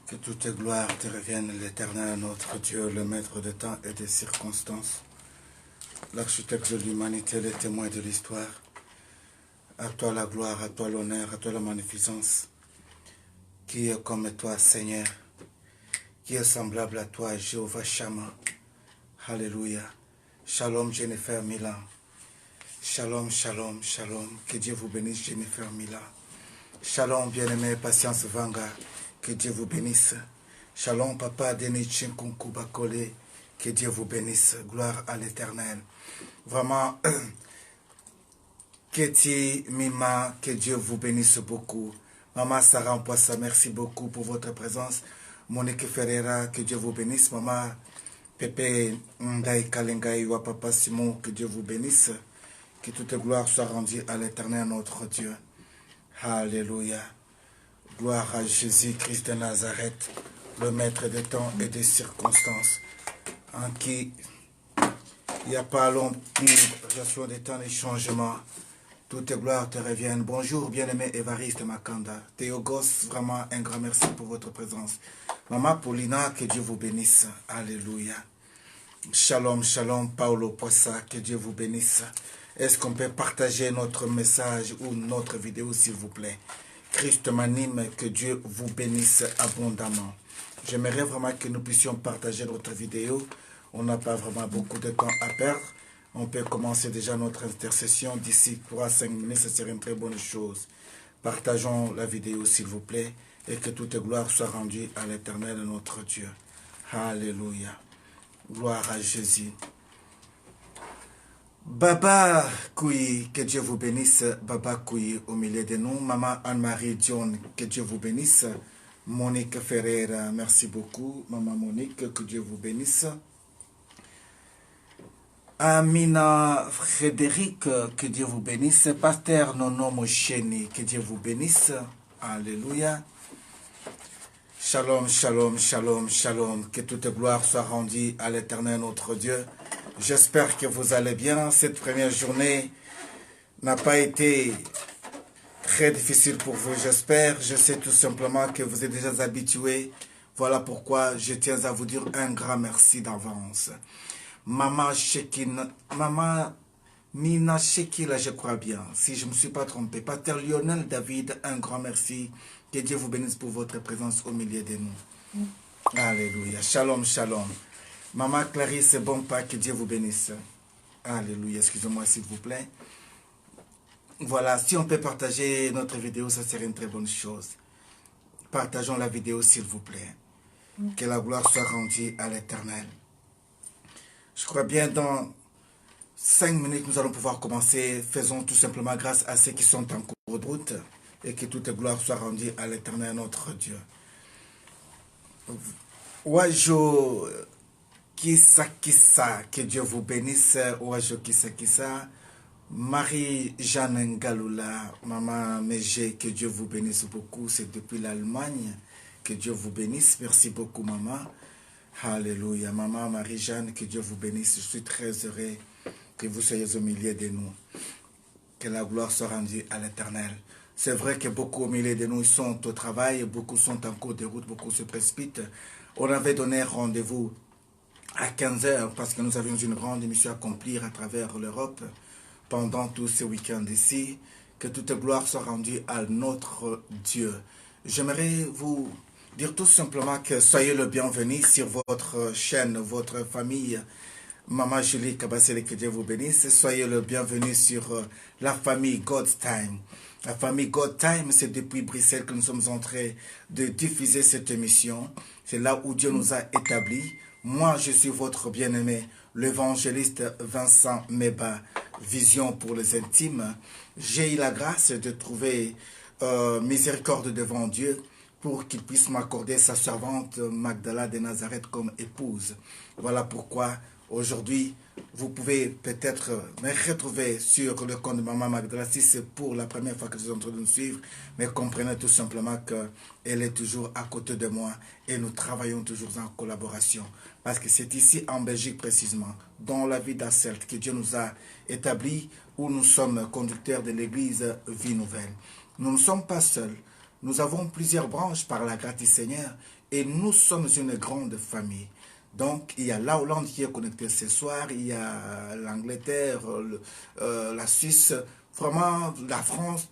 Que toutes tes gloires te reviennent, l'Éternel, notre Dieu, le maître des temps et des circonstances, l'architecte de l'humanité, le témoin de l'histoire. À toi la gloire, à toi l'honneur, à toi la magnificence. Qui est comme toi, Seigneur? Qui est semblable à toi, Jéhovah Shammah? Alléluia. Shalom, Jennifer Milan. Shalom, shalom, shalom. Que Dieu vous bénisse, Jennifer Milan. Shalom, bien-aimé, Patience Vanga. Que Dieu vous bénisse. Shalom, Papa Denis Chinkunku Bakole. Que Dieu vous bénisse. Gloire à l'Éternel. Vraiment, Keti Mima, que Dieu vous bénisse beaucoup. Maman Sarah Mpoissa, merci beaucoup pour votre présence. Monique Ferreira, que Dieu vous bénisse. Maman Pepe Ndaï Kalengaï wa Papa Simon, que Dieu vous bénisse. Que toute gloire soit rendue à l'Éternel, notre Dieu. Alléluia. Gloire à Jésus-Christ de Nazareth, le maître des temps et des circonstances, en qui il n'y a pas longtemps, gestion des temps et changements. Toutes les gloires te reviennent. Bonjour, bien-aimé Évariste Makanda. Théogos, vraiment un grand merci pour votre présence. Maman Paulina, que Dieu vous bénisse. Alléluia. Shalom, shalom, Paulo Poissa, que Dieu vous bénisse. Est-ce qu'on peut partager notre message ou notre vidéo, s'il vous plaît? Christ m'anime, que Dieu vous bénisse abondamment. J'aimerais vraiment que nous puissions partager notre vidéo. On n'a pas vraiment beaucoup de temps à perdre. On peut commencer déjà notre intercession d'ici 3 à 5 minutes. Ce serait une très bonne chose. Partageons la vidéo, s'il vous plaît, et que toute gloire soit rendue à l'Éternel, notre Dieu. Alléluia. Gloire à Jésus. Baba Koui, que Dieu vous bénisse. Baba Koui au milieu de nous. Maman Anne-Marie Dion, que Dieu vous bénisse. Monique Ferreira, merci beaucoup. Maman Monique, que Dieu vous bénisse. Amina Frédéric, que Dieu vous bénisse. Pasteur Nono Mocheni, que Dieu vous bénisse. Alléluia. Shalom, shalom, shalom, shalom. Que toute gloire soit rendue à l'Éternel, notre Dieu. J'espère que vous allez bien. Cette première journée n'a pas été très difficile pour vous, j'espère. Je sais tout simplement que vous êtes déjà habitués. Voilà pourquoi je tiens à vous dire un grand merci d'avance. Maman Shekina, Maman Mina Shekila, je crois bien, si je ne me suis pas trompé. Pater Lionel David, un grand merci. Que Dieu vous bénisse pour votre présence au milieu de nous. Alléluia. Shalom, shalom. Maman Clarisse, bon pas, que Dieu vous bénisse. Alléluia, excusez-moi s'il vous plaît. Voilà, si on peut partager notre vidéo, ça serait une très bonne chose. Partageons la vidéo, s'il vous plaît. Que la gloire soit rendue à l'Éternel. Je crois bien dans 5 minutes, nous allons pouvoir commencer. Faisons tout simplement grâce à ceux qui sont en cours de route et que toute gloire soit rendue à l'Éternel, notre Dieu. Wajo Kissa, que Dieu vous bénisse. Wajo Kissa. Marie-Jeanne Ngaloula, Maman Mégé, que Dieu vous bénisse beaucoup. C'est depuis l'Allemagne. Que Dieu vous bénisse. Merci beaucoup, maman. Alléluia. Maman Marie-Jeanne, que Dieu vous bénisse. Je suis très heureux que vous soyez au milieu de nous. Que la gloire soit rendue à l'Éternel. C'est vrai que beaucoup au milieu de nous sont au travail, beaucoup sont en cours de route, beaucoup se précipitent. On avait donné rendez-vous à 15 h parce que nous avions une grande émission à accomplir à travers l'Europe pendant tout ce week-end ici. Que toute gloire soit rendue à notre Dieu. J'aimerais vous dire tout simplement que soyez le bienvenu sur votre chaîne, votre famille. Maman Julie Kabassele, que Dieu vous bénisse. Soyez le bienvenu sur la famille God's Time. La famille God Time, c'est depuis Bruxelles que nous sommes en train de diffuser cette émission. C'est là où Dieu nous a établis. Moi, je suis votre bien-aimé, l'évangéliste Vincent Meba, Vision pour les intimes. J'ai eu la grâce de trouver miséricorde devant Dieu pour qu'il puisse m'accorder sa servante Magdala de Nazareth comme épouse. Voilà pourquoi aujourd'hui, vous pouvez peut-être me retrouver sur le compte de Maman Magdala si c'est pour la première fois que vous êtes en train de nous suivre, mais comprenez tout simplement qu'elle est toujours à côté de moi et nous travaillons toujours en collaboration. Parce que c'est ici en Belgique précisément, dans la ville d'Asselt, que Dieu nous a établis, où nous sommes conducteurs de l'église Vie Nouvelle. Nous ne sommes pas seuls. Nous avons plusieurs branches par la grâce du Seigneur et nous sommes une grande famille. Donc, il y a la Hollande qui est connectée ce soir, il y a l'Angleterre, la Suisse, vraiment la France.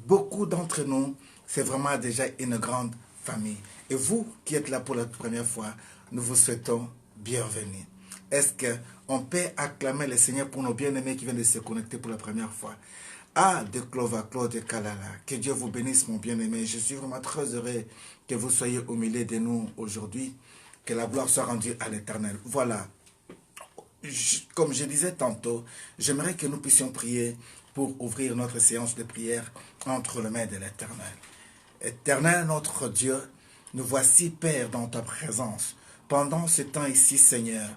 Beaucoup d'entre nous, c'est vraiment déjà une grande famille. Et vous qui êtes là pour la première fois, nous vous souhaitons bienvenue. Est-ce qu'on peut acclamer le Seigneur pour nos bien-aimés qui viennent de se connecter pour la première fois? Ah, de Clova, Claude de Kalala. Que Dieu vous bénisse, mon bien-aimé. Je suis vraiment très heureux que vous soyez au milieu de nous aujourd'hui. Que la gloire soit rendue à l'Éternel. Voilà. Comme je disais tantôt, j'aimerais que nous puissions prier pour ouvrir notre séance de prière entre les mains de l'Éternel. Éternel, notre Dieu, nous voici, Père, dans ta présence. Pendant ce temps ici, Seigneur,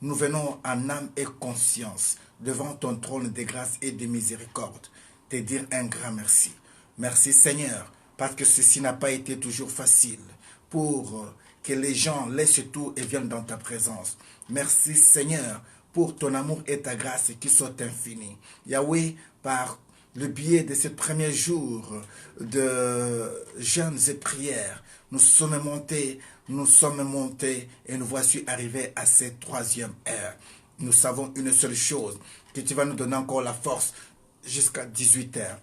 nous venons en âme et conscience devant ton trône de grâce et de miséricorde, te dire un grand merci. Merci, Seigneur, parce que ceci n'a pas été toujours facile pour que les gens laissent tout et viennent dans ta présence. Merci, Seigneur, pour ton amour et ta grâce qui sont infinis. Yahweh, par le biais de ce premier jour de jeûnes et prières, nous sommes montés et nous voici arrivés à cette troisième heure. Nous savons une seule chose, que tu vas nous donner encore la force jusqu'à 18 heures.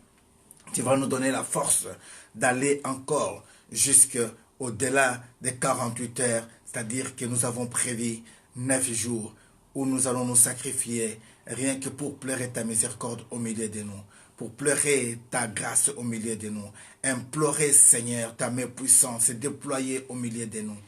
Tu vas nous donner la force d'aller encore jusqu'au-delà des 48 heures, c'est-à-dire que nous avons prévu 9 jours où nous allons nous sacrifier rien que pour pleurer ta miséricorde au milieu de nous, pour pleurer ta grâce au milieu de nous, implorer, Seigneur, ta main puissante se déployer au milieu de nous.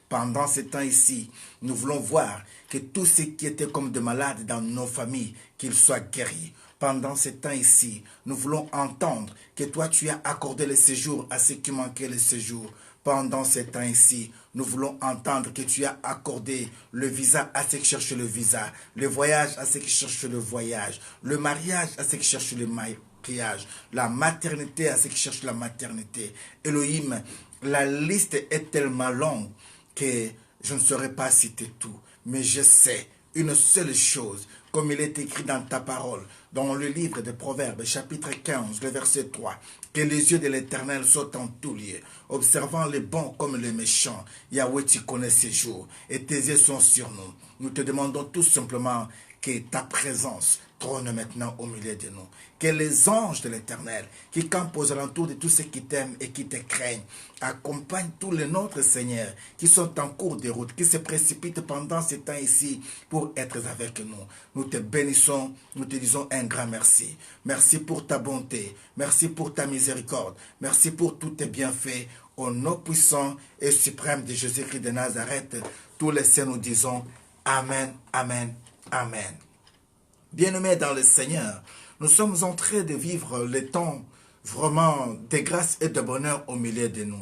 Pendant ce temps ici, nous voulons voir que tous ceux qui étaient comme des malades dans nos familles, qu'ils soient guéris. Pendant ce temps ici, nous voulons entendre que toi, tu as accordé le séjour à ceux qui manquaient le séjour. Pendant ce temps ici, nous voulons entendre que tu as accordé le visa à ceux qui cherchent le visa, le voyage à ceux qui cherchent le voyage, le mariage à ceux qui cherchent le mariage, la maternité à ceux qui cherchent la maternité. Elohim, la liste est tellement longue que je ne saurais pas citer tout, mais je sais une seule chose, comme il est écrit dans ta parole, dans le livre des Proverbes, chapitre 15, le verset 3, que les yeux de l'Éternel soient en tout lieu, observant les bons comme les méchants. Yahweh, tu connais ces jours, et tes yeux sont sur nous. Nous te demandons tout simplement que ta présence trône maintenant au milieu de nous. Que les anges de l'Éternel, qui campent aux alentours de tous ceux qui t'aiment et qui te craignent, accompagnent tous les nôtres, Seigneur, qui sont en cours de route, qui se précipitent pendant ce temps ici pour être avec nous. Nous te bénissons, nous te disons un grand merci. Merci pour ta bonté, merci pour ta miséricorde, merci pour tous tes bienfaits. Au nom puissant et suprême de Jésus-Christ de Nazareth, tous les saints nous disons Amen, Amen, Amen. Bien-aimés dans le Seigneur, nous sommes en train de vivre les temps vraiment de grâce et de bonheur au milieu de nous.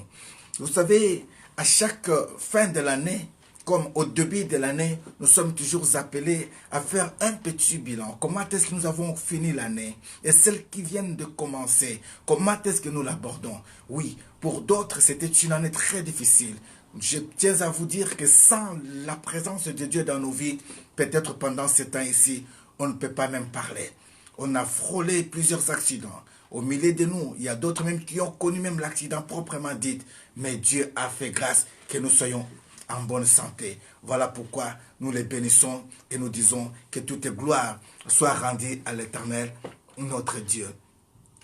Vous savez, à chaque fin de l'année, comme au début de l'année, nous sommes toujours appelés à faire un petit bilan. Comment est-ce que nous avons fini l'année? Et celles qui viennent de commencer, comment est-ce que nous l'abordons? Oui, pour d'autres, c'était une année très difficile. Je tiens à vous dire que sans la présence de Dieu dans nos vies, peut-être pendant ce temps ici, on ne peut pas même parler. On a frôlé plusieurs accidents. Au milieu de nous, il y a d'autres même qui ont connu même l'accident proprement dit. Mais Dieu a fait grâce que nous soyons en bonne santé. Voilà pourquoi nous les bénissons et nous disons que toute gloire soit rendue à l'Éternel, notre Dieu.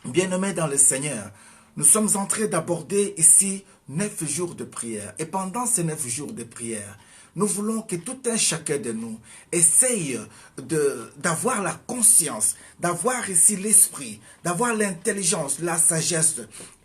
Bien-aimés dans le Seigneur, nous sommes en train d'aborder ici 9 jours de prière. Et pendant ces 9 jours de prière, nous voulons que tout un chacun de nous essaye d'avoir la conscience, d'avoir ici l'esprit, d'avoir l'intelligence, la sagesse,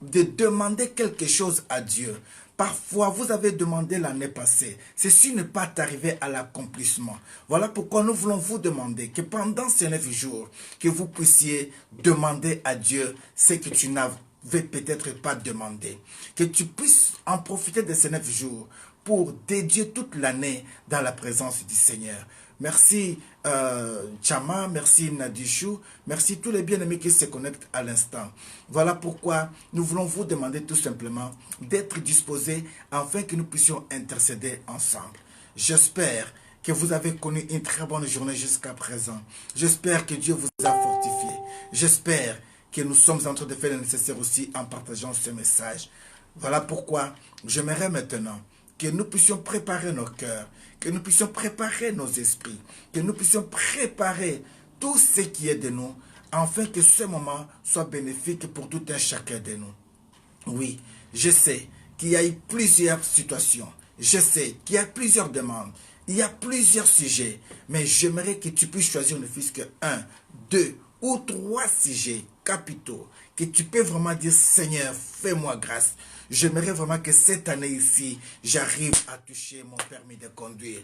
de demander quelque chose à Dieu. Parfois, vous avez demandé l'année passée. Ceci n'est pas arrivé à l'accomplissement. Voilà pourquoi nous voulons vous demander que pendant ces 9 jours, que vous puissiez demander à Dieu ce que tu n'avais peut-être pas demandé. Que tu puisses en profiter de ces 9 jours pour dédier toute l'année dans la présence du Seigneur. Merci Chama, merci Nadichou, merci tous les bien-aimés qui se connectent à l'instant. Voilà pourquoi nous voulons vous demander tout simplement d'être disposés afin que nous puissions intercéder ensemble. J'espère que vous avez connu une très bonne journée jusqu'à présent. J'espère que Dieu vous a fortifié. J'espère que nous sommes en train de faire le nécessaire aussi en partageant ce message. Voilà pourquoi j'aimerais maintenant que nous puissions préparer nos cœurs, que nous puissions préparer nos esprits, que nous puissions préparer tout ce qui est de nous, afin que ce moment soit bénéfique pour tout un chacun de nous. Oui, je sais qu'il y a eu plusieurs situations, je sais qu'il y a plusieurs demandes, il y a plusieurs sujets, mais j'aimerais que tu puisses choisir ne fût-ce que 1, 2 ou 3 sujets capitaux, que tu peux vraiment dire, Seigneur, fais-moi grâce. J'aimerais vraiment que cette année ici, j'arrive à toucher mon permis de conduire.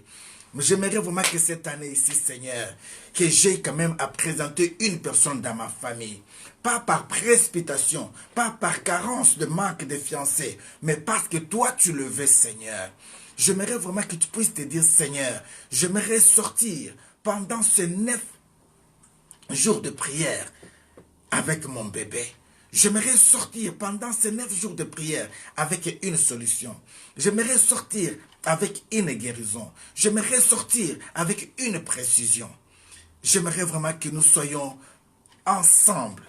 J'aimerais vraiment que cette année ici, Seigneur, que j'ai quand même à présenter une personne dans ma famille. Pas par précipitation, pas par carence de manque de fiancés, mais parce que toi, tu le veux, Seigneur. J'aimerais vraiment que tu puisses te dire, Seigneur, j'aimerais sortir pendant ces 9 jours de prière avec mon bébé. J'aimerais sortir pendant ces 9 jours de prière avec une solution. J'aimerais sortir avec une guérison. J'aimerais sortir avec une précision. J'aimerais vraiment que nous soyons ensemble.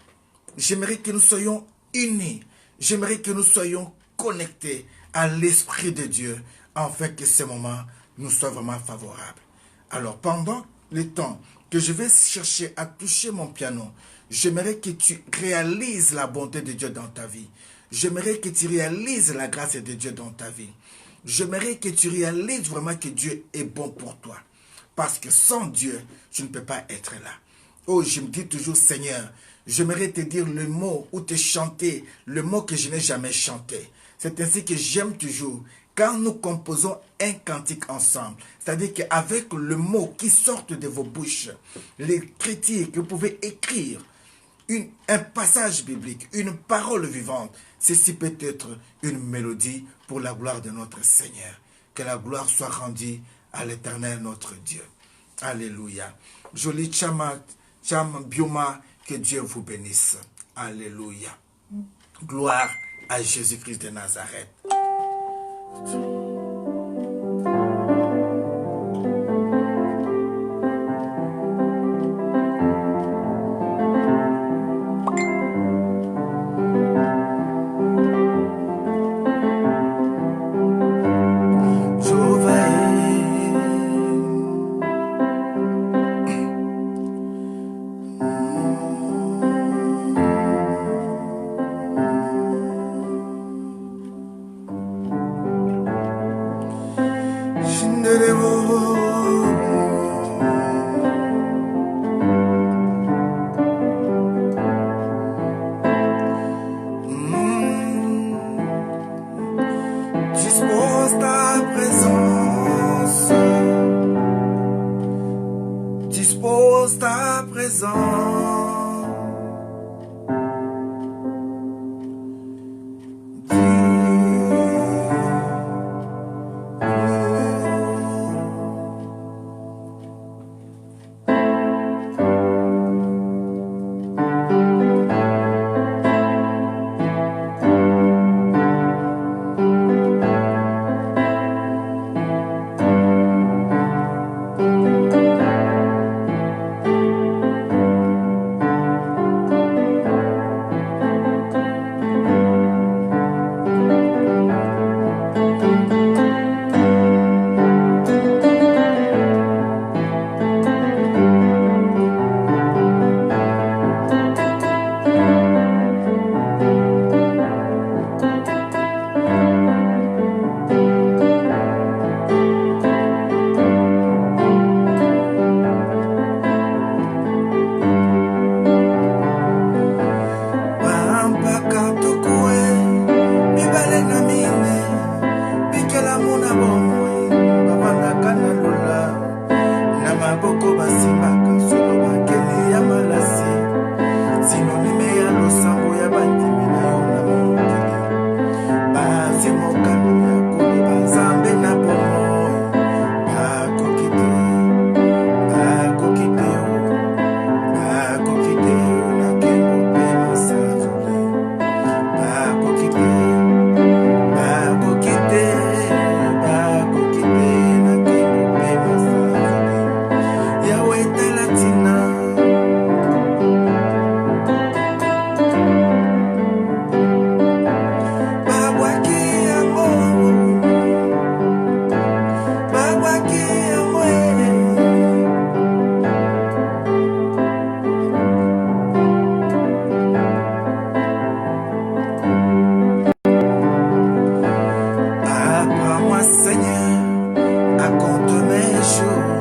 J'aimerais que nous soyons unis. J'aimerais que nous soyons connectés à l'Esprit de Dieu, afin que ce moment nous soit vraiment favorable. Alors, pendant le temps que je vais chercher à toucher mon piano, j'aimerais que tu réalises la bonté de Dieu dans ta vie. J'aimerais que tu réalises la grâce de Dieu dans ta vie. J'aimerais que tu réalises vraiment que Dieu est bon pour toi. Parce que sans Dieu, tu ne peux pas être là. Oh, je me dis toujours, Seigneur, j'aimerais te dire le mot ou te chanter le mot que je n'ai jamais chanté. C'est ainsi que j'aime toujours quand nous composons un cantique ensemble. C'est-à-dire qu'avec le mot qui sort de vos bouches, l'écriture que vous pouvez écrire, un passage biblique, une parole vivante, ceci peut être une mélodie pour la gloire de notre Seigneur. Que la gloire soit rendue à l'Éternel notre Dieu. Alléluia. Joli Cham Bioma, que Dieu vous bénisse. Alléluia. Gloire à Jésus-Christ de Nazareth. Dispose ta présence, dispose ta présence.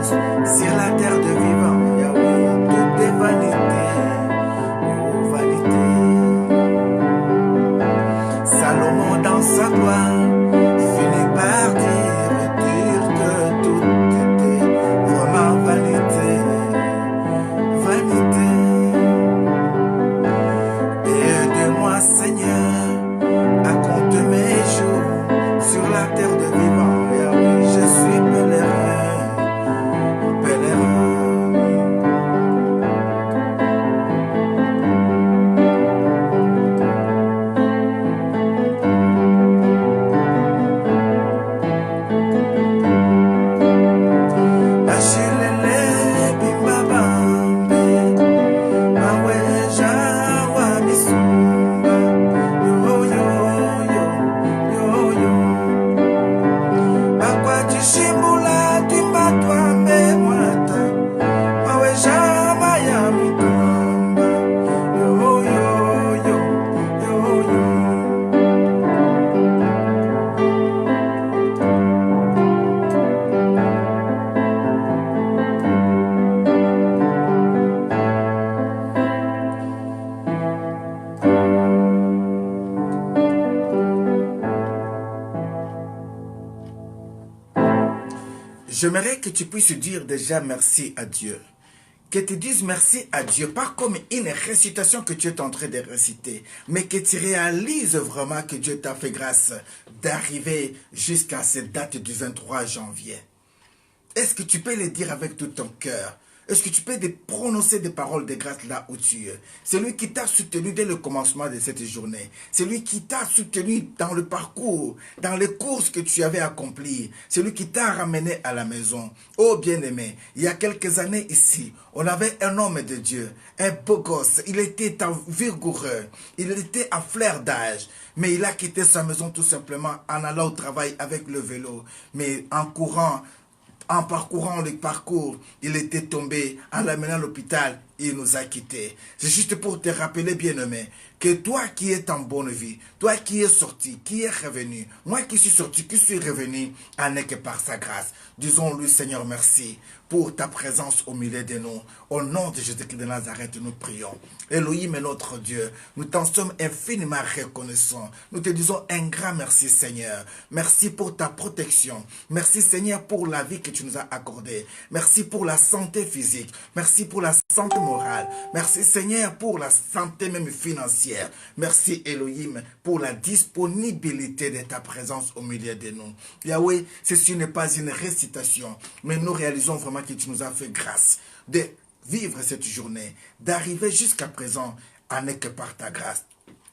sur la terre de vivants, Yahweh, tout est vanité, oh vanité. Salomon dans sa gloire finit par dire que tout était vraiment vanité, vanité. Aide-moi Seigneur à compter mes jours sur la terre de vivants, Yahweh, je suis pèlerin, pèlerin. J'aimerais que tu puisses dire déjà merci à Dieu. Que tu dises merci à Dieu, pas comme une récitation que tu es en train de réciter, mais que tu réalises vraiment que Dieu t'a fait grâce d'arriver jusqu'à cette date du 23 janvier. Est-ce que tu peux le dire avec tout ton cœur? Est-ce que tu peux prononcer des paroles de grâce là où tu es? C'est lui qui t'a soutenu dès le commencement de cette journée. C'est lui qui t'a soutenu dans le parcours, dans les courses que tu avais accomplies. C'est lui qui t'a ramené à la maison. Oh bien-aimé, il y a quelques années ici, on avait un homme de Dieu, un beau gosse. Il était vigoureux, il était à fleur d'âge. Mais il a quitté sa maison tout simplement en allant au travail avec le vélo. Mais en courant, en parcourant le parcours, il était tombé, en l'amenant à l'hôpital, il nous a quittés. C'est juste pour te rappeler, bien-aimé, que toi qui es en bonne vie, toi qui es sorti, qui es revenu, moi qui suis sorti, qui suis revenu, en est que par sa grâce. Disons-lui, Seigneur, merci pour ta présence au milieu de nous. Au nom de Jésus-Christ de Nazareth, nous prions. Elohim est notre Dieu. Nous t'en sommes infiniment reconnaissants. Nous te disons un grand merci, Seigneur. Merci pour ta protection. Merci, Seigneur, pour la vie que tu nous as accordée. Merci pour la santé physique. Merci pour la santé morale. Merci, Seigneur, pour la santé même financière. Merci, Elohim, pour la disponibilité de ta présence au milieu de nous. Yahweh, ceci n'est pas une récitation, mais nous réalisons vraiment que tu nous as fait grâce de vivre cette journée, d'arriver jusqu'à présent en est que par ta grâce.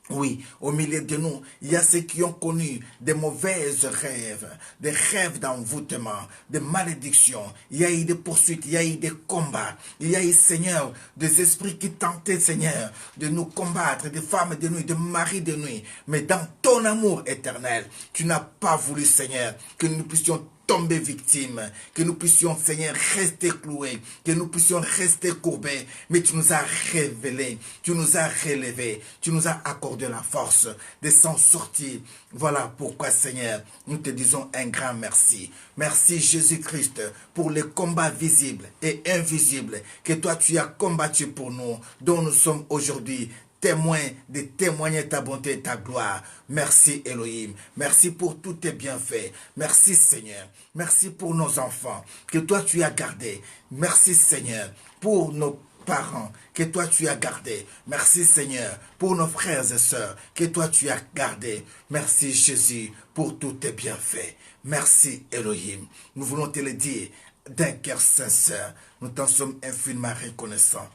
Oui, au milieu de nous, il y a ceux qui ont connu des mauvaises rêves, des rêves d'envoûtement, des malédictions. Il y a eu des poursuites, il y a eu des combats. Il y a eu, Seigneur, des esprits qui tentaient, Seigneur, de nous combattre, des femmes de nuit, des maris de nuit. Mais dans ton amour éternel, tu n'as pas voulu, Seigneur, que nous puissions tomber victimes, que nous puissions, Seigneur, rester cloués, que nous puissions rester courbés, mais tu nous as révélé, tu nous as relevés, tu nous as accordé la force de s'en sortir. Voilà pourquoi, Seigneur, nous te disons un grand merci. Merci Jésus-Christ pour les combats visibles et invisibles que toi tu as combattu pour nous, dont nous sommes aujourd'hui témoin de témoigner ta bonté et ta gloire. Merci Elohim. Merci pour tous tes bienfaits. Merci Seigneur. Merci pour nos enfants que toi tu as gardés. Merci Seigneur pour nos parents que toi tu as gardés. Merci Seigneur pour nos frères et sœurs que toi tu as gardés. Merci Jésus pour tous tes bienfaits. Merci Elohim. Nous voulons te le dire d'un cœur sincère. Nous t'en sommes infiniment reconnaissants.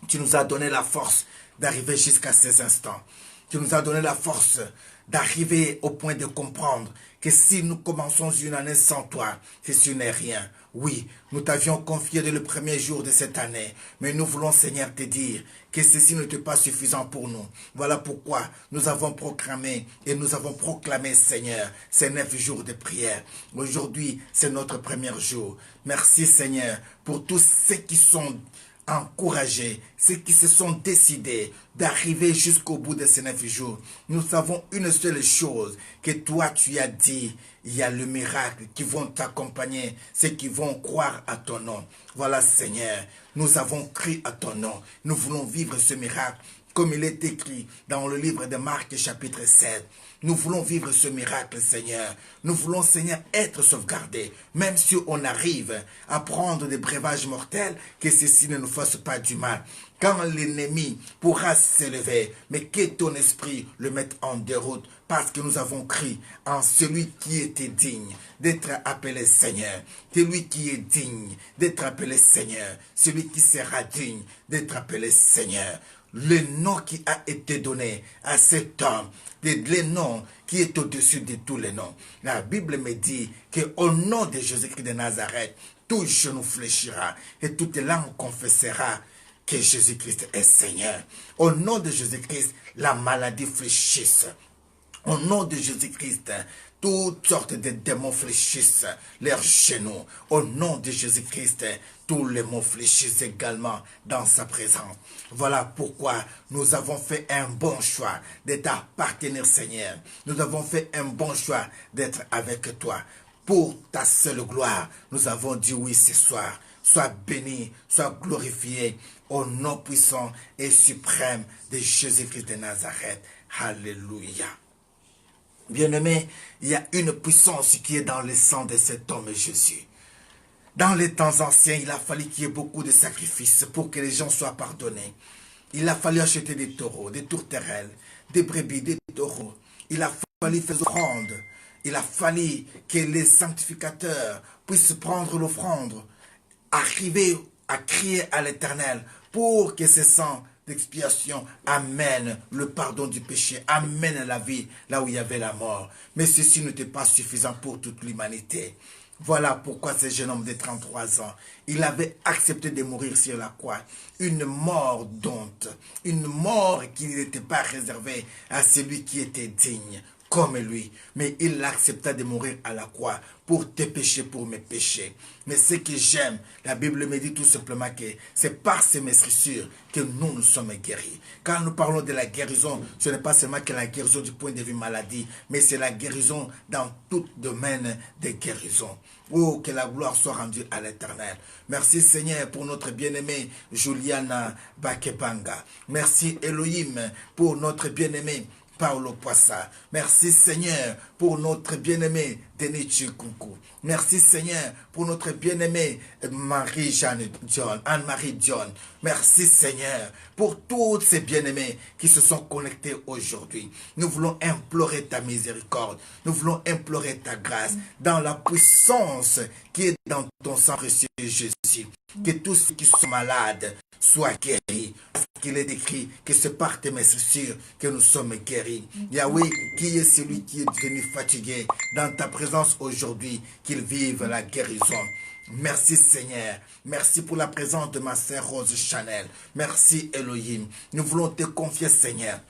Tu nous as donné la force d'arriver jusqu'à ces instants. Tu nous as donné la force d'arriver au point de comprendre que si nous commençons une année sans toi, ceci n'est rien. Oui, nous t'avions confié dès le premier jour de cette année, mais nous voulons, Seigneur, te dire que ceci n'était pas suffisant pour nous. Voilà pourquoi nous avons proclamé et nous avons proclamé, Seigneur, ces 9 jours de prière. Aujourd'hui, c'est notre premier jour. Merci, Seigneur, pour tous ceux qui sont encourager ceux qui se sont décidés d'arriver jusqu'au bout de ces 9 jours. Nous savons une seule chose, que toi tu as dit, il y a le miracle qui vont t'accompagner, ceux qui vont croire à ton nom. Voilà Seigneur, nous avons cru à ton nom, nous voulons vivre ce miracle. Comme il est écrit dans le livre de Marc chapitre 7. Nous voulons vivre ce miracle, Seigneur. Nous voulons, Seigneur, être sauvegardés. Même si on arrive à prendre des breuvages mortels, que ceci ne nous fasse pas du mal. Quand l'ennemi pourra s'élever, mais que ton esprit le mette en déroute, parce que nous avons cru en celui qui était digne d'être appelé Seigneur. Celui qui est digne d'être appelé Seigneur. Celui qui sera digne d'être appelé Seigneur. Le nom qui a été donné à cet homme, le nom qui est au-dessus de tous les noms. La Bible me dit qu'au nom de Jésus-Christ de Nazareth, tout genou fléchira et toute langue confessera que Jésus-Christ est Seigneur. Au nom de Jésus-Christ, la maladie fléchisse. Au nom de Jésus-Christ, toutes sortes de démons fléchissent leurs genoux. Au nom de Jésus-Christ, tous les mots fléchissent également dans sa présence. Voilà pourquoi nous avons fait un bon choix de t'appartenir, Seigneur. Nous avons fait un bon choix d'être avec toi. Pour ta seule gloire, nous avons dit oui ce soir. Sois béni, sois glorifié au nom puissant et suprême de Jésus-Christ de Nazareth. Alléluia. Bien-aimé, il y a une puissance qui est dans le sang de cet homme Jésus. Dans les temps anciens, il a fallu qu'il y ait beaucoup de sacrifices pour que les gens soient pardonnés. Il a fallu acheter des taureaux, des tourterelles, des brebis, des taureaux. Il a fallu faire l'offrande. Il a fallu que les sanctificateurs puissent prendre l'offrande, arriver à crier à l'Éternel pour que ce sang d'expiation amène le pardon du péché, amène la vie là où il y avait la mort. Mais ceci n'était pas suffisant pour toute l'humanité. Voilà pourquoi ce jeune homme de 33 ans, il avait accepté de mourir sur la croix. Une mort d'honte, une mort qui n'était pas réservée à celui qui était digne comme lui. Mais il accepta de mourir à la croix pour tes péchés, pour mes péchés. Mais ce que j'aime, la Bible me dit tout simplement que c'est par ces meurtrissures que nous sommes guéris. Quand nous parlons de la guérison, ce n'est pas seulement que la guérison du point de vue maladie, mais c'est la guérison dans tout domaine de guérison. Oh, que la gloire soit rendue à l'Éternel. Merci Seigneur pour notre bien-aimé Juliana Bakebanga. Merci Elohim pour notre bien-aimé Paulo Poissa. Merci Seigneur pour notre bien-aimé Denis Chikunku. Merci Seigneur pour notre bien-aimé Marie-Jeanne John, Anne-Marie John. Merci Seigneur pour tous ces bien-aimés qui se sont connectés aujourd'hui. Nous voulons implorer ta miséricorde. Nous voulons implorer ta grâce dans la puissance qui est dans ton sang précieux Jésus. Que tous ceux qui sont malades soient guéris. Parce qu'il est écrit que c'est par tes meurtrissures que nous sommes guéris. Yahweh, qui est celui qui est devenu fatigué dans ta présence aujourd'hui, qu'il vive la guérison. Merci Seigneur. Merci pour la présence de ma sœur Rose Chanel. Merci Elohim. Nous voulons te confier Seigneur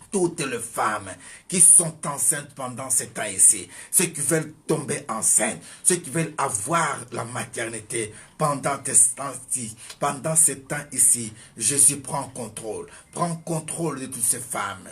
toutes les femmes qui sont enceintes pendant ces temps ici, ceux qui veulent tomber enceintes, ceux qui veulent avoir la maternité pendant ces temps ici, Jésus prend contrôle de toutes ces femmes.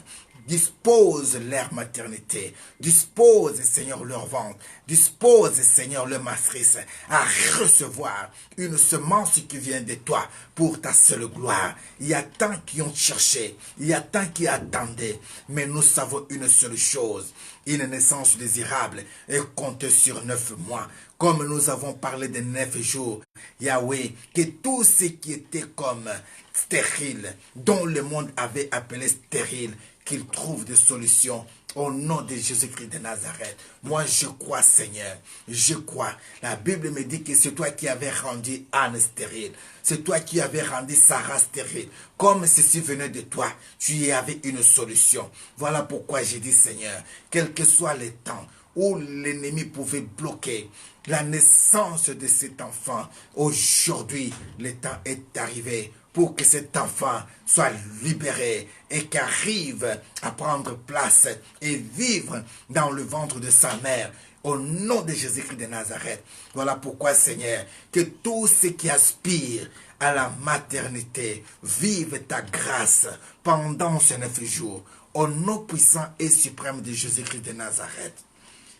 Dispose leur maternité, dispose Seigneur leur ventre, dispose Seigneur leur matrice à recevoir une semence qui vient de toi pour ta seule gloire. Il y a tant qui ont cherché, il y a tant qui attendaient, mais nous savons une seule chose, une naissance désirable est comptée sur 9 mois. Comme nous avons parlé de 9 jours, Yahweh, que tout ce qui était comme stérile, dont le monde avait appelé stérile, qu'il trouve des solutions au nom de Jésus-Christ de Nazareth. Moi, je crois, Seigneur. Je crois. La Bible me dit que c'est toi qui avais rendu Anne stérile. C'est toi qui avais rendu Sarah stérile. Comme ceci venait de toi, tu y avais une solution. Voilà pourquoi j'ai dit, Seigneur, quel que soit le temps où l'ennemi pouvait bloquer la naissance de cet enfant, aujourd'hui, le temps est arrivé pour que cet enfant soit libéré et qu'arrive à prendre place et vivre dans le ventre de sa mère. Au nom de Jésus-Christ de Nazareth. Voilà pourquoi, Seigneur, que tous ceux qui aspirent à la maternité. Vive ta grâce pendant ces 9 jours. Au nom puissant et suprême de Jésus-Christ de Nazareth.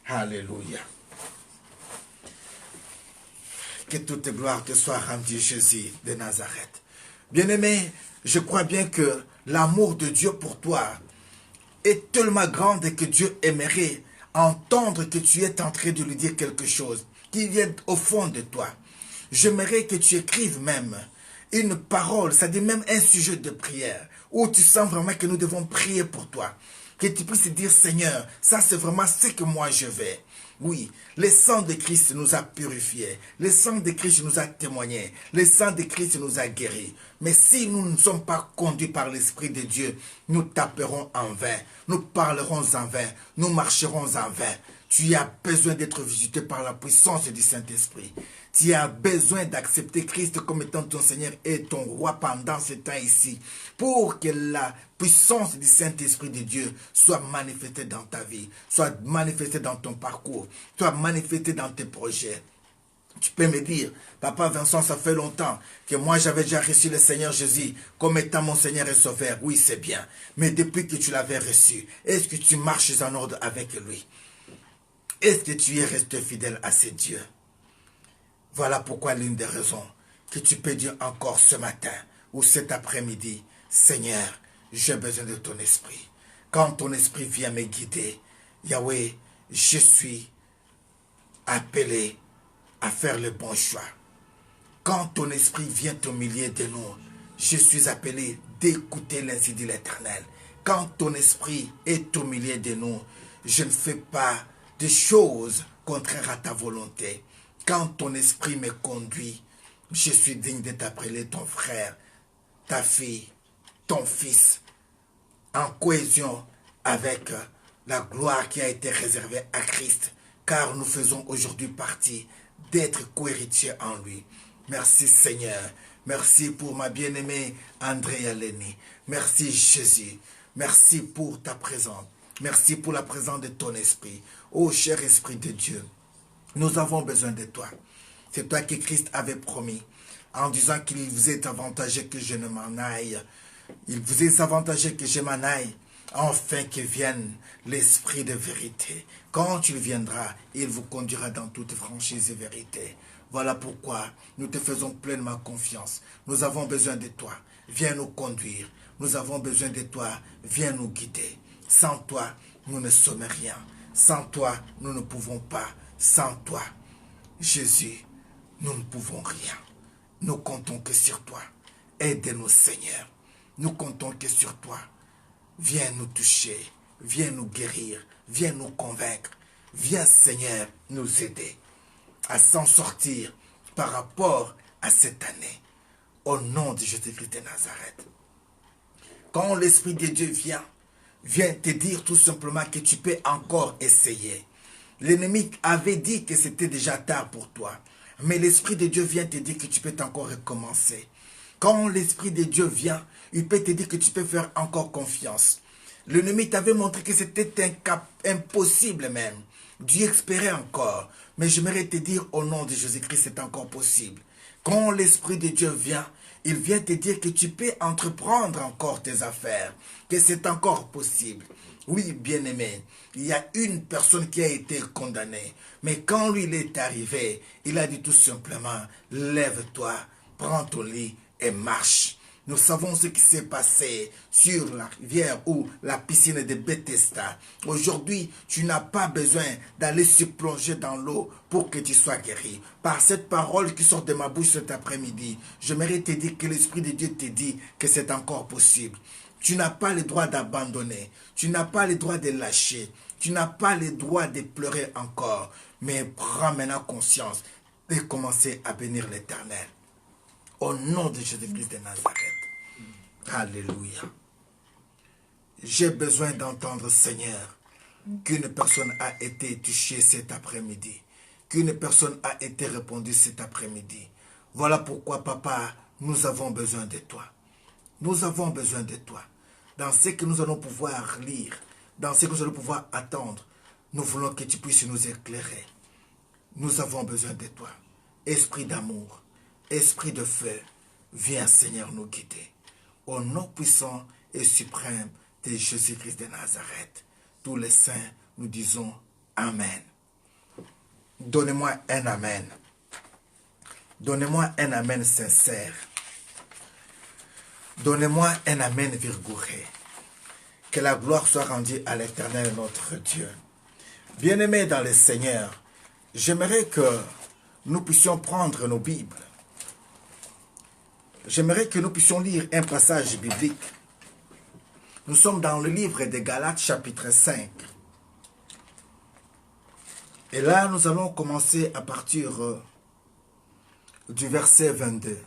Alléluia. Que toute gloire te soit rendue, Jésus de Nazareth. Bien-aimé, je crois bien que l'amour de Dieu pour toi est tellement grand que Dieu aimerait entendre que tu es en train de lui dire quelque chose qui vient au fond de toi. J'aimerais que tu écrives même une parole, c'est-à-dire même un sujet de prière, où tu sens vraiment que nous devons prier pour toi. Que tu puisses dire, Seigneur, ça c'est vraiment ce que moi je vais. Oui, le sang de Christ nous a purifiés, le sang de Christ nous a témoigné, le sang de Christ nous a guéris. Mais si nous ne sommes pas conduits par l'Esprit de Dieu, nous taperons en vain, nous parlerons en vain, nous marcherons en vain. Tu as besoin d'être visité par la puissance du Saint-Esprit. Tu as besoin d'accepter Christ comme étant ton Seigneur et ton roi pendant ce temps ici, pour que la puissance du Saint-Esprit de Dieu soit manifestée dans ta vie, soit manifestée dans ton parcours, soit manifestée dans tes projets. Tu peux me dire, Papa Vincent, ça fait longtemps que moi j'avais déjà reçu le Seigneur Jésus comme étant mon Seigneur et Sauveur. Oui, c'est bien. Mais depuis que tu l'avais reçu, est-ce que tu marches en ordre avec lui? Est-ce que tu es resté fidèle à ces dieux? Voilà pourquoi l'une des raisons que tu peux dire encore ce matin ou cet après-midi, Seigneur, j'ai besoin de ton esprit. Quand ton esprit vient me guider, Yahweh, je suis appelé à faire le bon choix. Quand ton esprit vient au milieu de nous, je suis appelé d'écouter l'ainsi dit l'Éternel. Quand ton esprit est au milieu de nous, je ne fais pas de choses contraires à ta volonté. Quand ton esprit me conduit, je suis digne de t'appeler ton frère, ta fille, ton fils, en cohésion avec la gloire qui a été réservée à Christ, car nous faisons aujourd'hui partie d'être co-héritiers en lui. Merci Seigneur. Merci pour ma bien-aimée Andrea Lenny. Merci Jésus. Merci pour ta présence. Merci pour la présence de ton esprit. Ô cher Esprit de Dieu, nous avons besoin de toi. C'est toi que Christ avait promis en disant qu'il vous est avantageux que je ne m'en aille. Il vous est avantageux que je m'en aille, afin que vienne l'Esprit de vérité. Quand il viendra, il vous conduira dans toute franchise et vérité. Voilà pourquoi nous te faisons pleinement confiance. Nous avons besoin de toi. Viens nous conduire. Nous avons besoin de toi. Viens nous guider. Sans toi, nous ne sommes rien. Sans toi, nous ne pouvons pas. Sans toi, Jésus, nous ne pouvons rien. Nous comptons que sur toi. Aide-nous, Seigneur. Nous comptons que sur toi. Viens nous toucher. Viens nous guérir. Viens nous convaincre. Viens, Seigneur, nous aider à s'en sortir par rapport à cette année. Au nom de Jésus-Christ de Nazareth. Quand l'Esprit de Dieu vient te dire tout simplement que tu peux encore essayer. L'ennemi avait dit que c'était déjà tard pour toi. Mais l'Esprit de Dieu vient te dire que tu peux encore recommencer. Quand l'Esprit de Dieu vient, il peut te dire que tu peux faire encore confiance. L'ennemi t'avait montré que c'était un cap impossible même. Dieu espérait encore. Mais j'aimerais te dire au nom de Jésus-Christ, c'est encore possible. Quand l'Esprit de Dieu vient, il vient te dire que tu peux entreprendre encore tes affaires, que c'est encore possible. Oui, bien-aimé, il y a une personne qui a été condamnée. Mais quand lui il est arrivé, il a dit tout simplement, lève-toi, prends ton lit et marche. Nous savons ce qui s'est passé sur la rivière ou la piscine de Bethesda. Aujourd'hui, tu n'as pas besoin d'aller se plonger dans l'eau pour que tu sois guéri. Par cette parole qui sort de ma bouche cet après-midi, j'aimerais te dire que l'Esprit de Dieu te dit que c'est encore possible. Tu n'as pas le droit d'abandonner. Tu n'as pas le droit de lâcher. Tu n'as pas le droit de pleurer encore. Mais prends maintenant conscience et commencer à bénir l'Éternel. Au nom de Jésus-Christ de Nazareth. Alléluia. J'ai besoin d'entendre, Seigneur, qu'une personne a été touchée cet après-midi. Qu'une personne a été répondue cet après-midi. Voilà pourquoi, Papa, nous avons besoin de toi. Nous avons besoin de toi. Dans ce que nous allons pouvoir lire, dans ce que nous allons pouvoir attendre, nous voulons que tu puisses nous éclairer. Nous avons besoin de toi. Esprit d'amour, esprit de feu, Viens Seigneur nous guider. Au nom puissant et suprême de Jésus-Christ de Nazareth, tous les saints, nous disons Amen. Donnez-moi un Amen. Donnez-moi un Amen sincère. Donnez-moi un Amen virgouré. Que la gloire soit rendue à l'Éternel notre Dieu. Bien-aimés dans le Seigneur, j'aimerais que nous puissions prendre nos Bibles. J'aimerais que nous puissions lire un passage biblique. Nous sommes dans le livre des Galates chapitre 5. Et là, nous allons commencer à partir du verset 22.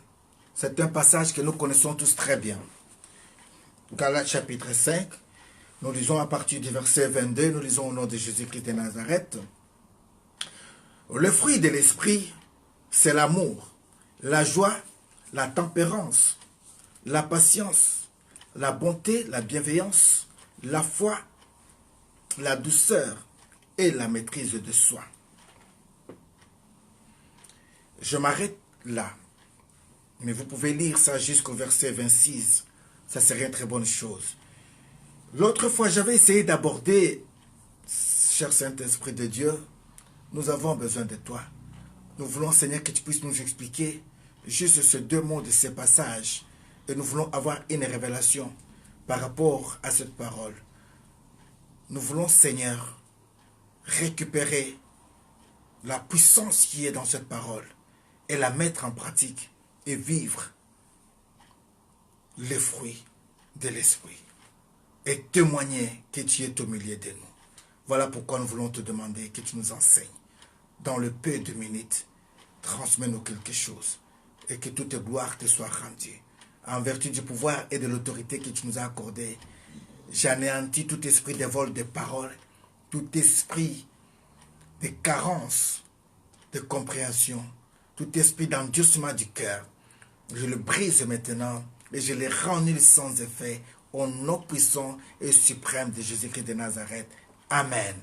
C'est un passage que nous connaissons tous très bien. Galates chapitre 5, nous lisons à partir du verset 22, nous lisons au nom de Jésus-Christ de Nazareth. Le fruit de l'esprit, c'est l'amour, la joie, la tempérance, la patience, la bonté, la bienveillance, la foi, la douceur et la maîtrise de soi. Je m'arrête là. Mais vous pouvez lire ça jusqu'au verset 26. Ça serait une très bonne chose. L'autre fois, j'avais essayé d'aborder, cher Saint-Esprit de Dieu, nous avons besoin de toi. Nous voulons, Seigneur, que tu puisses nous expliquer juste ces deux mots de ces passages. Et nous voulons avoir une révélation par rapport à cette parole. Nous voulons, Seigneur, récupérer la puissance qui est dans cette parole et la mettre en pratique et vivre les fruits de l'esprit et témoigner que tu es au milieu de nous. Voilà pourquoi nous voulons te demander que tu nous enseignes. Dans le peu de minutes, transmets-nous quelque chose et que toute gloire te soit rendue. En vertu du pouvoir et de l'autorité que tu nous as accordé, j'anéantis tout esprit de vol de paroles, tout esprit de carence, de compréhension, tout esprit d'endurcissement du cœur. Je le brise maintenant et je le rends nul sans effet au nom puissant et suprême de Jésus-Christ de Nazareth. Amen.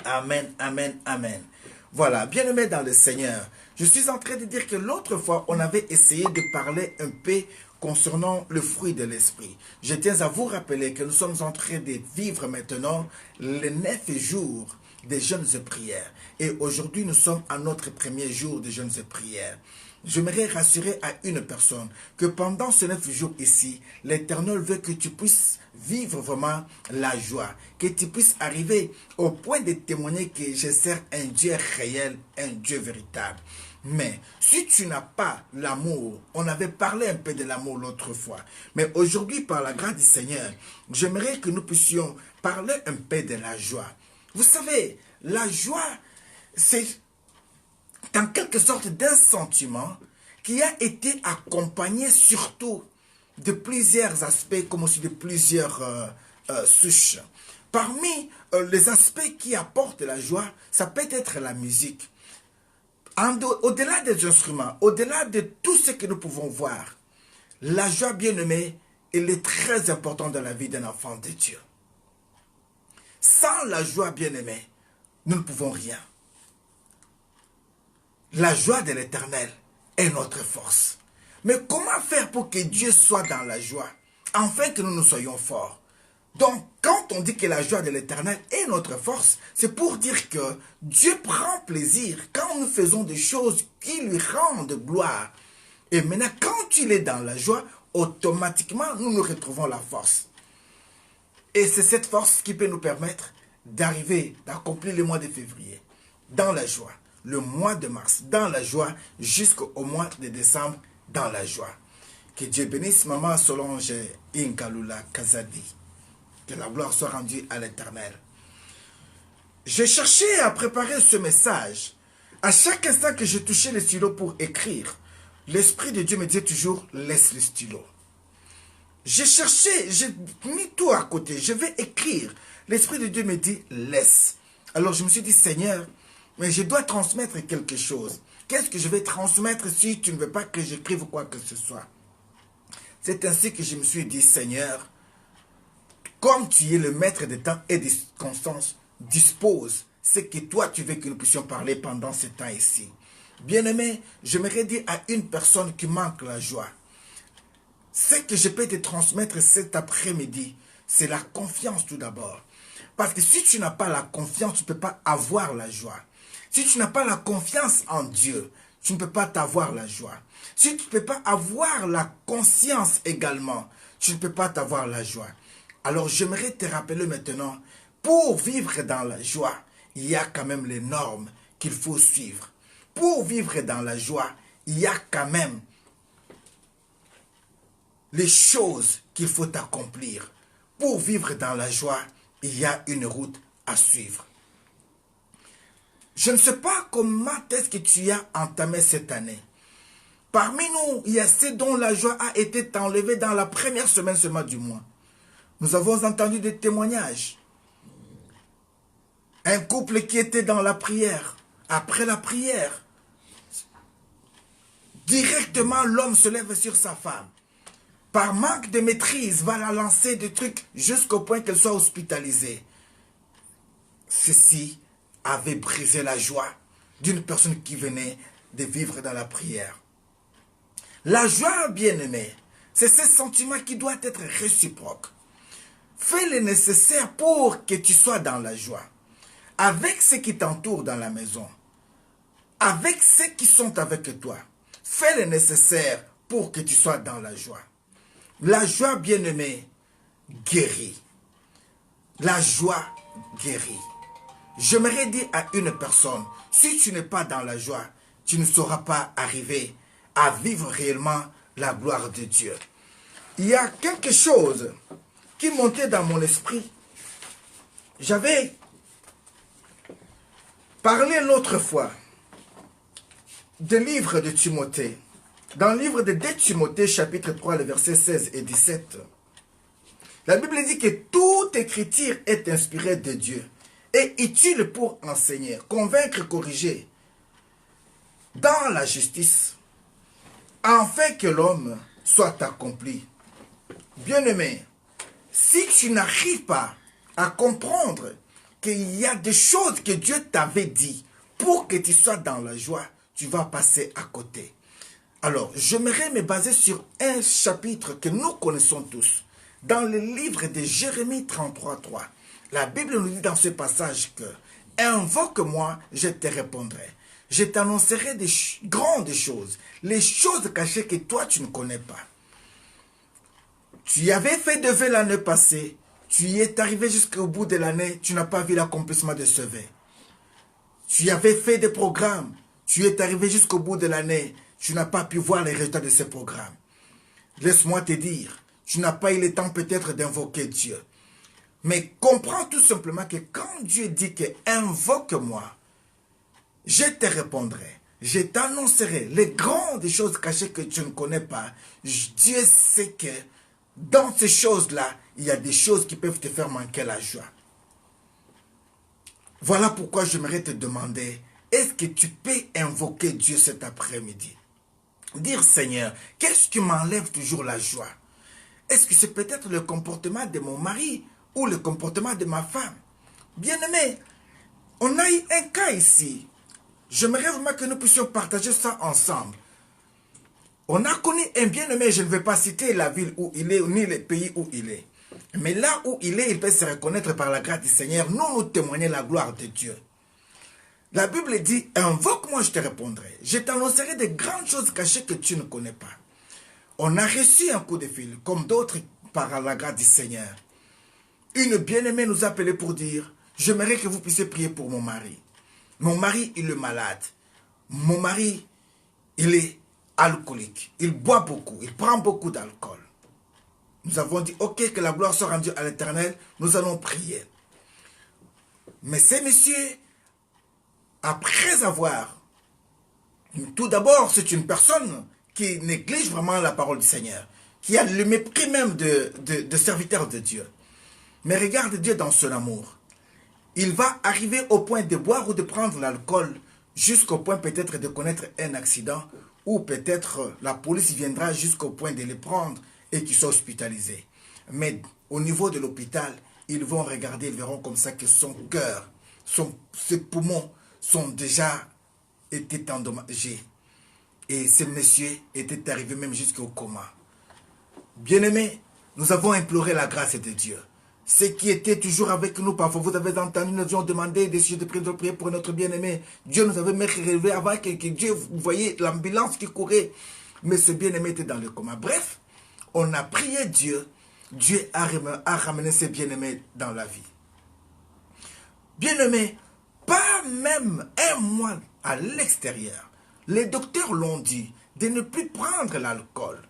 Amen, amen, amen. Voilà, bien-aimés dans le Seigneur, je suis en train de dire que l'autre fois, on avait essayé de parler un peu concernant le fruit de l'esprit. Je tiens à vous rappeler que nous sommes en train de vivre maintenant les 9 jours des jeûnes et prières. Et aujourd'hui, nous sommes à notre premier jour de jeûnes et prières. J'aimerais rassurer à une personne que pendant ces 9 jours ici, l'Éternel veut que tu puisses vivre vraiment la joie, que tu puisses arriver au point de témoigner que je sers un Dieu réel, un Dieu véritable. Mais si tu n'as pas l'amour, on avait parlé un peu de l'amour l'autre fois, mais aujourd'hui, par la grâce du Seigneur, j'aimerais que nous puissions parler un peu de la joie. Vous savez, la joie, c'est en quelque sorte d'un sentiment qui a été accompagné surtout de plusieurs aspects, comme aussi de plusieurs souches. Parmi les aspects qui apportent la joie, ça peut être la musique. Au-delà des instruments, au-delà de tout ce que nous pouvons voir, la joie, bien-aimée, elle est très importante dans la vie d'un enfant de Dieu. Sans la joie, bien-aimée, nous ne pouvons rien. La joie de l'Éternel est notre force. Mais comment faire pour que Dieu soit dans la joie, afin que nous soyons forts? Donc, quand on dit que la joie de l'Éternel est notre force, c'est pour dire que Dieu prend plaisir quand nous faisons des choses qui lui rendent gloire. Et maintenant, quand il est dans la joie, automatiquement, nous retrouvons la force. Et c'est cette force qui peut nous permettre d'arriver, d'accomplir le mois de février dans la joie. Le mois de mars dans la joie jusqu'au mois de décembre dans la joie. Que Dieu bénisse Maman Solange Ingalula Kazadi. Que la gloire soit rendue à l'Éternel. J'ai cherché à préparer ce message. À chaque instant que je touchais le stylo pour écrire, l'Esprit de Dieu me disait toujours, laisse le stylo. J'ai cherché, j'ai mis tout à côté, je vais écrire. L'Esprit de Dieu me dit, laisse. Alors je me suis dit, Seigneur, mais je dois transmettre quelque chose. Qu'est-ce que je vais transmettre si tu ne veux pas que j'écrive quoi que ce soit? C'est ainsi que je me suis dit, Seigneur, comme tu es le maître des temps et des circonstances, dispose ce que toi tu veux que nous puissions parler pendant ce temps ici. Bien-aimé, j'aimerais dire à une personne qui manque la joie, ce que je peux te transmettre cet après-midi, c'est la confiance tout d'abord. Parce que si tu n'as pas la confiance, tu ne peux pas avoir la joie. Si tu n'as pas la confiance en Dieu, tu ne peux pas t'avoir la joie. Si tu ne peux pas avoir la conscience également, tu ne peux pas t'avoir la joie. Alors j'aimerais te rappeler maintenant, pour vivre dans la joie, il y a quand même les normes qu'il faut suivre. Pour vivre dans la joie, il y a quand même les choses qu'il faut accomplir. Pour vivre dans la joie, il y a une route à suivre. Je ne sais pas comment est-ce que tu as entamé cette année. Parmi nous, il y a ceux dont la joie a été enlevée dans la première semaine seulement du mois. Nous avons entendu des témoignages. Un couple qui était dans la prière. Après la prière, directement l'homme se lève sur sa femme. Par manque de maîtrise, va la lancer des trucs jusqu'au point qu'elle soit hospitalisée. Ceci avait brisé la joie d'une personne qui venait de vivre dans la prière. La joie, bien-aimée, c'est ce sentiment qui doit être réciproque. Fais le nécessaire pour que tu sois dans la joie. Avec ceux qui t'entourent dans la maison. Avec ceux qui sont avec toi. Fais le nécessaire pour que tu sois dans la joie. La joie, bien-aimée, guérit. La joie guérit. J'aimerais dire à une personne, si tu n'es pas dans la joie, tu ne sauras pas arriver à vivre réellement la gloire de Dieu. Il y a quelque chose qui montait dans mon esprit. J'avais parlé l'autre fois du livre de Timothée. Dans le livre de 2 Timothée, chapitre 3, les versets 16 et 17, la Bible dit que toute écriture est inspirée de Dieu et utile pour enseigner, convaincre, corriger dans la justice, afin que l'homme soit accompli. Bien-aimé, si tu n'arrives pas à comprendre qu'il y a des choses que Dieu t'avait dit pour que tu sois dans la joie, tu vas passer à côté. Alors, j'aimerais me baser sur un chapitre que nous connaissons tous. Dans le livre de Jérémie 33:3, la Bible nous dit dans ce passage que « Invoque-moi, je te répondrai. Je t'annoncerai des grandes choses, les choses cachées que toi tu ne connais pas. » Tu y avais fait de vœux l'année passée, tu y es arrivé jusqu'au bout de l'année, tu n'as pas vu l'accomplissement de ce vœu. Tu y avais fait des programmes, tu y es arrivé jusqu'au bout de l'année, tu n'as pas pu voir les résultats de ces programmes. Laisse-moi te dire, tu n'as pas eu le temps peut-être d'invoquer Dieu. Mais comprends tout simplement que quand Dieu dit que invoque-moi, je te répondrai. Je t'annoncerai les grandes choses cachées que tu ne connais pas. Dieu sait que dans ces choses-là, il y a des choses qui peuvent te faire manquer la joie. Voilà pourquoi j'aimerais te demander, est-ce que tu peux invoquer Dieu cet après-midi? Dire, Seigneur, qu'est-ce qui m'enlève toujours la joie? Est-ce que c'est peut-être le comportement de mon mari ou le comportement de ma femme? Bien-aimé, on a eu un cas ici. J'aimerais vraiment que nous puissions partager ça ensemble. On a connu un bien-aimé, je ne vais pas citer la ville où il est, ni le pays où il est. Mais là où il est, il peut se reconnaître par la grâce du Seigneur. Nous témoigner la gloire de Dieu. La Bible dit, invoque-moi, je te répondrai. Je t'annoncerai des grandes choses cachées que tu ne connais pas. On a reçu un coup de fil, comme d'autres par la grâce du Seigneur. Une bien-aimée nous a appelé pour dire, j'aimerais que vous puissiez prier pour mon mari. Mon mari, il est malade. Mon mari, il est alcoolique. Il boit beaucoup, il prend beaucoup d'alcool. Nous avons dit, ok, que la gloire soit rendue à l'Éternel, nous allons prier. Mais ces messieurs, après avoir, tout d'abord, c'est une personne qui néglige vraiment la parole du Seigneur, qui a le mépris même de serviteur de Dieu. Mais regarde Dieu dans son amour. Il va arriver au point de boire ou de prendre l'alcool, jusqu'au point peut-être de connaître un accident, ou peut-être la police viendra jusqu'au point de les prendre et qu'ils soient hospitalisés. Mais au niveau de l'hôpital, ils vont regarder, ils verront comme ça que son cœur, ses poumons sont déjà était endommagé. Et ce monsieur était arrivé même jusqu'au coma. Bien-aimés, nous avons imploré la grâce de Dieu. Ceux qui étaient toujours avec nous, parfois vous avez entendu, nous avons demandé des sujets de prier pour notre bien-aimé. Dieu nous avait même réveillé avant que Dieu, vous voyez l'ambulance qui courait. Mais ce bien-aimé était dans le coma. Bref, on a prié Dieu. Dieu a ramené ce bien-aimé dans la vie. Bien-aimé, pas même un mois à l'extérieur, les docteurs l'ont dit de ne plus prendre l'alcool.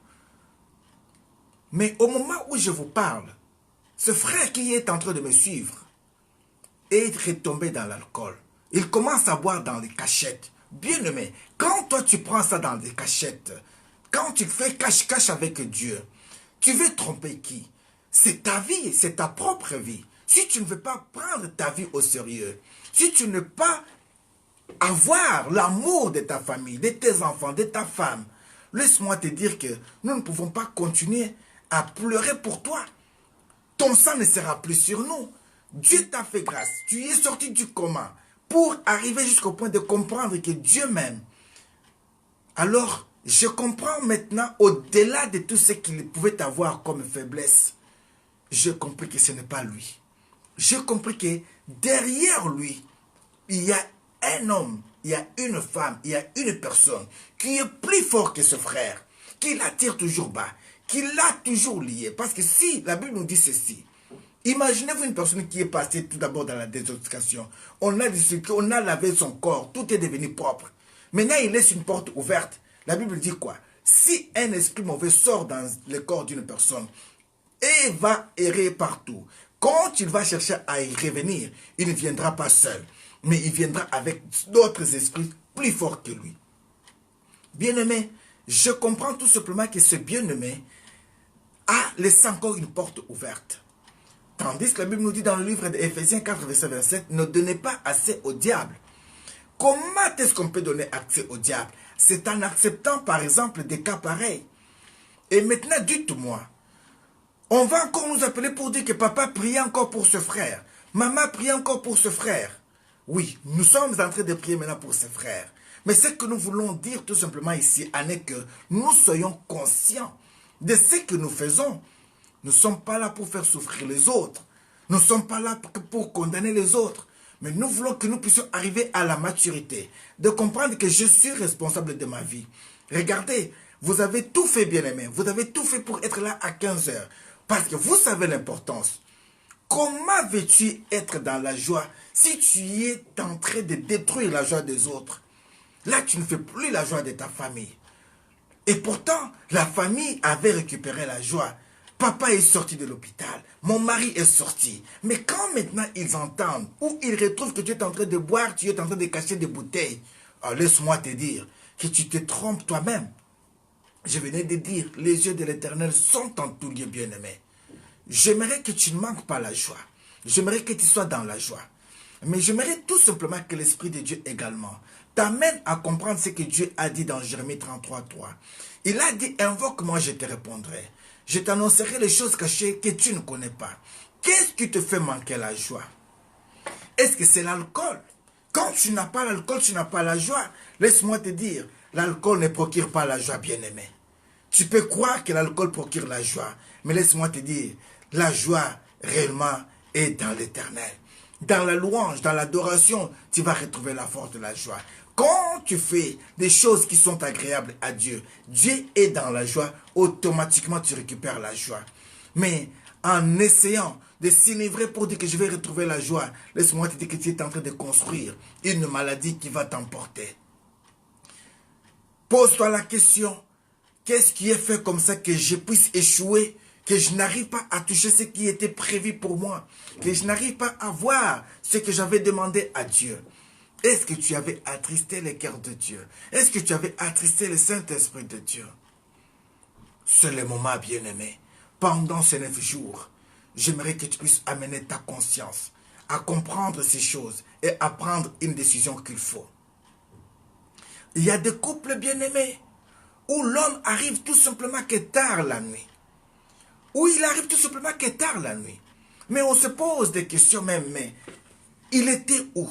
Mais au moment où je vous parle, ce frère qui est en train de me suivre est retombé dans l'alcool. Il commence à boire dans les cachettes. Bien-aimé, quand toi tu prends ça dans des cachettes, quand tu fais cache-cache avec Dieu, tu veux tromper qui? C'est ta vie, c'est ta propre vie. Si tu ne veux pas prendre ta vie au sérieux, si tu ne veux pas avoir l'amour de ta famille, de tes enfants, de ta femme, laisse-moi te dire que nous ne pouvons pas continuer à pleurer pour toi. Ton sang ne sera plus sur nous. Dieu t'a fait grâce. Tu es sorti du coma pour arriver jusqu'au point de comprendre que Dieu m'aime. Alors, je comprends maintenant, au-delà de tout ce qu'il pouvait avoir comme faiblesse, j'ai compris que ce n'est pas lui. J'ai compris que derrière lui, il y a un homme, il y a une femme, il y a une personne qui est plus fort que ce frère, qui l'attire toujours bas, qui l'a toujours lié. Parce que si la Bible nous dit ceci, imaginez-vous une personne qui est passée tout d'abord dans la désintoxication. On a lavé son corps, tout est devenu propre. Maintenant, il laisse une porte ouverte. La Bible dit quoi? Si un esprit mauvais sort dans le corps d'une personne et va errer partout, quand il va chercher à y revenir, il ne viendra pas seul, mais il viendra avec d'autres esprits plus forts que lui. Bien-aimé, je comprends tout simplement que ce bien-aimé a laissé encore une porte ouverte. Tandis que la Bible nous dit dans le livre d'Éphésiens 4, verset 27, ne donnez pas accès au diable. Comment est-ce qu'on peut donner accès au diable? C'est en acceptant par exemple des cas pareils. Et maintenant, dites-moi, on va encore nous appeler pour dire que papa priait encore pour ce frère. Maman priait encore pour ce frère. Oui, nous sommes en train de prier maintenant pour ce frère. Mais ce que nous voulons dire tout simplement ici, est que nous soyons conscients de ce que nous faisons. Nous ne sommes pas là pour faire souffrir les autres. Nous ne sommes pas là pour condamner les autres. Mais nous voulons que nous puissions arriver à la maturité, de comprendre que je suis responsable de ma vie. Regardez, vous avez tout fait, bien-aimé. Vous avez tout fait pour être là à 15 heures. Parce que vous savez l'importance. Comment veux-tu être dans la joie si tu es en train de détruire la joie des autres? Là, tu ne fais plus la joie de ta famille. Et pourtant, la famille avait récupéré la joie. Papa est sorti de l'hôpital. Mon mari est sorti. Mais quand maintenant ils entendent ou ils retrouvent que tu es en train de boire, tu es en train de cacher des bouteilles, alors laisse-moi te dire que tu te trompes toi-même. Je venais de dire, les yeux de l'Éternel sont en tout lieu, bien-aimé. J'aimerais que tu ne manques pas la joie. J'aimerais que tu sois dans la joie. Mais j'aimerais tout simplement que l'Esprit de Dieu également t'amène à comprendre ce que Dieu a dit dans Jérémie 33, 3. Il a dit, invoque-moi, je te répondrai. Je t'annoncerai les choses cachées que tu ne connais pas. Qu'est-ce qui te fait manquer la joie? Est-ce que c'est l'alcool? Quand tu n'as pas l'alcool, tu n'as pas la joie. Laisse-moi te dire, l'alcool ne procure pas la joie, bien-aimé. Tu peux croire que l'alcool procure la joie, mais laisse-moi te dire, la joie réellement est dans l'Éternel. Dans la louange, dans l'adoration, tu vas retrouver la force de la joie. Quand tu fais des choses qui sont agréables à Dieu, Dieu est dans la joie, automatiquement tu récupères la joie. Mais en essayant de s'enivrer pour dire que je vais retrouver la joie, laisse-moi te dire que tu es en train de construire une maladie qui va t'emporter. Pose-toi la question, qu'est-ce qui est fait comme ça que je puisse échouer, que je n'arrive pas à toucher ce qui était prévu pour moi, que je n'arrive pas à voir ce que j'avais demandé à Dieu? Est-ce que tu avais attristé le cœur de Dieu? Est-ce que tu avais attristé le Saint-Esprit de Dieu? C'est le moment, bien-aimé. Pendant ces 9 jours, j'aimerais que tu puisses amener ta conscience à comprendre ces choses et à prendre une décision qu'il faut. Il y a des couples bien-aimés où l'homme arrive tout simplement que tard la nuit. Où il arrive tout simplement que tard la nuit. Mais on se pose des questions même, mais il était où?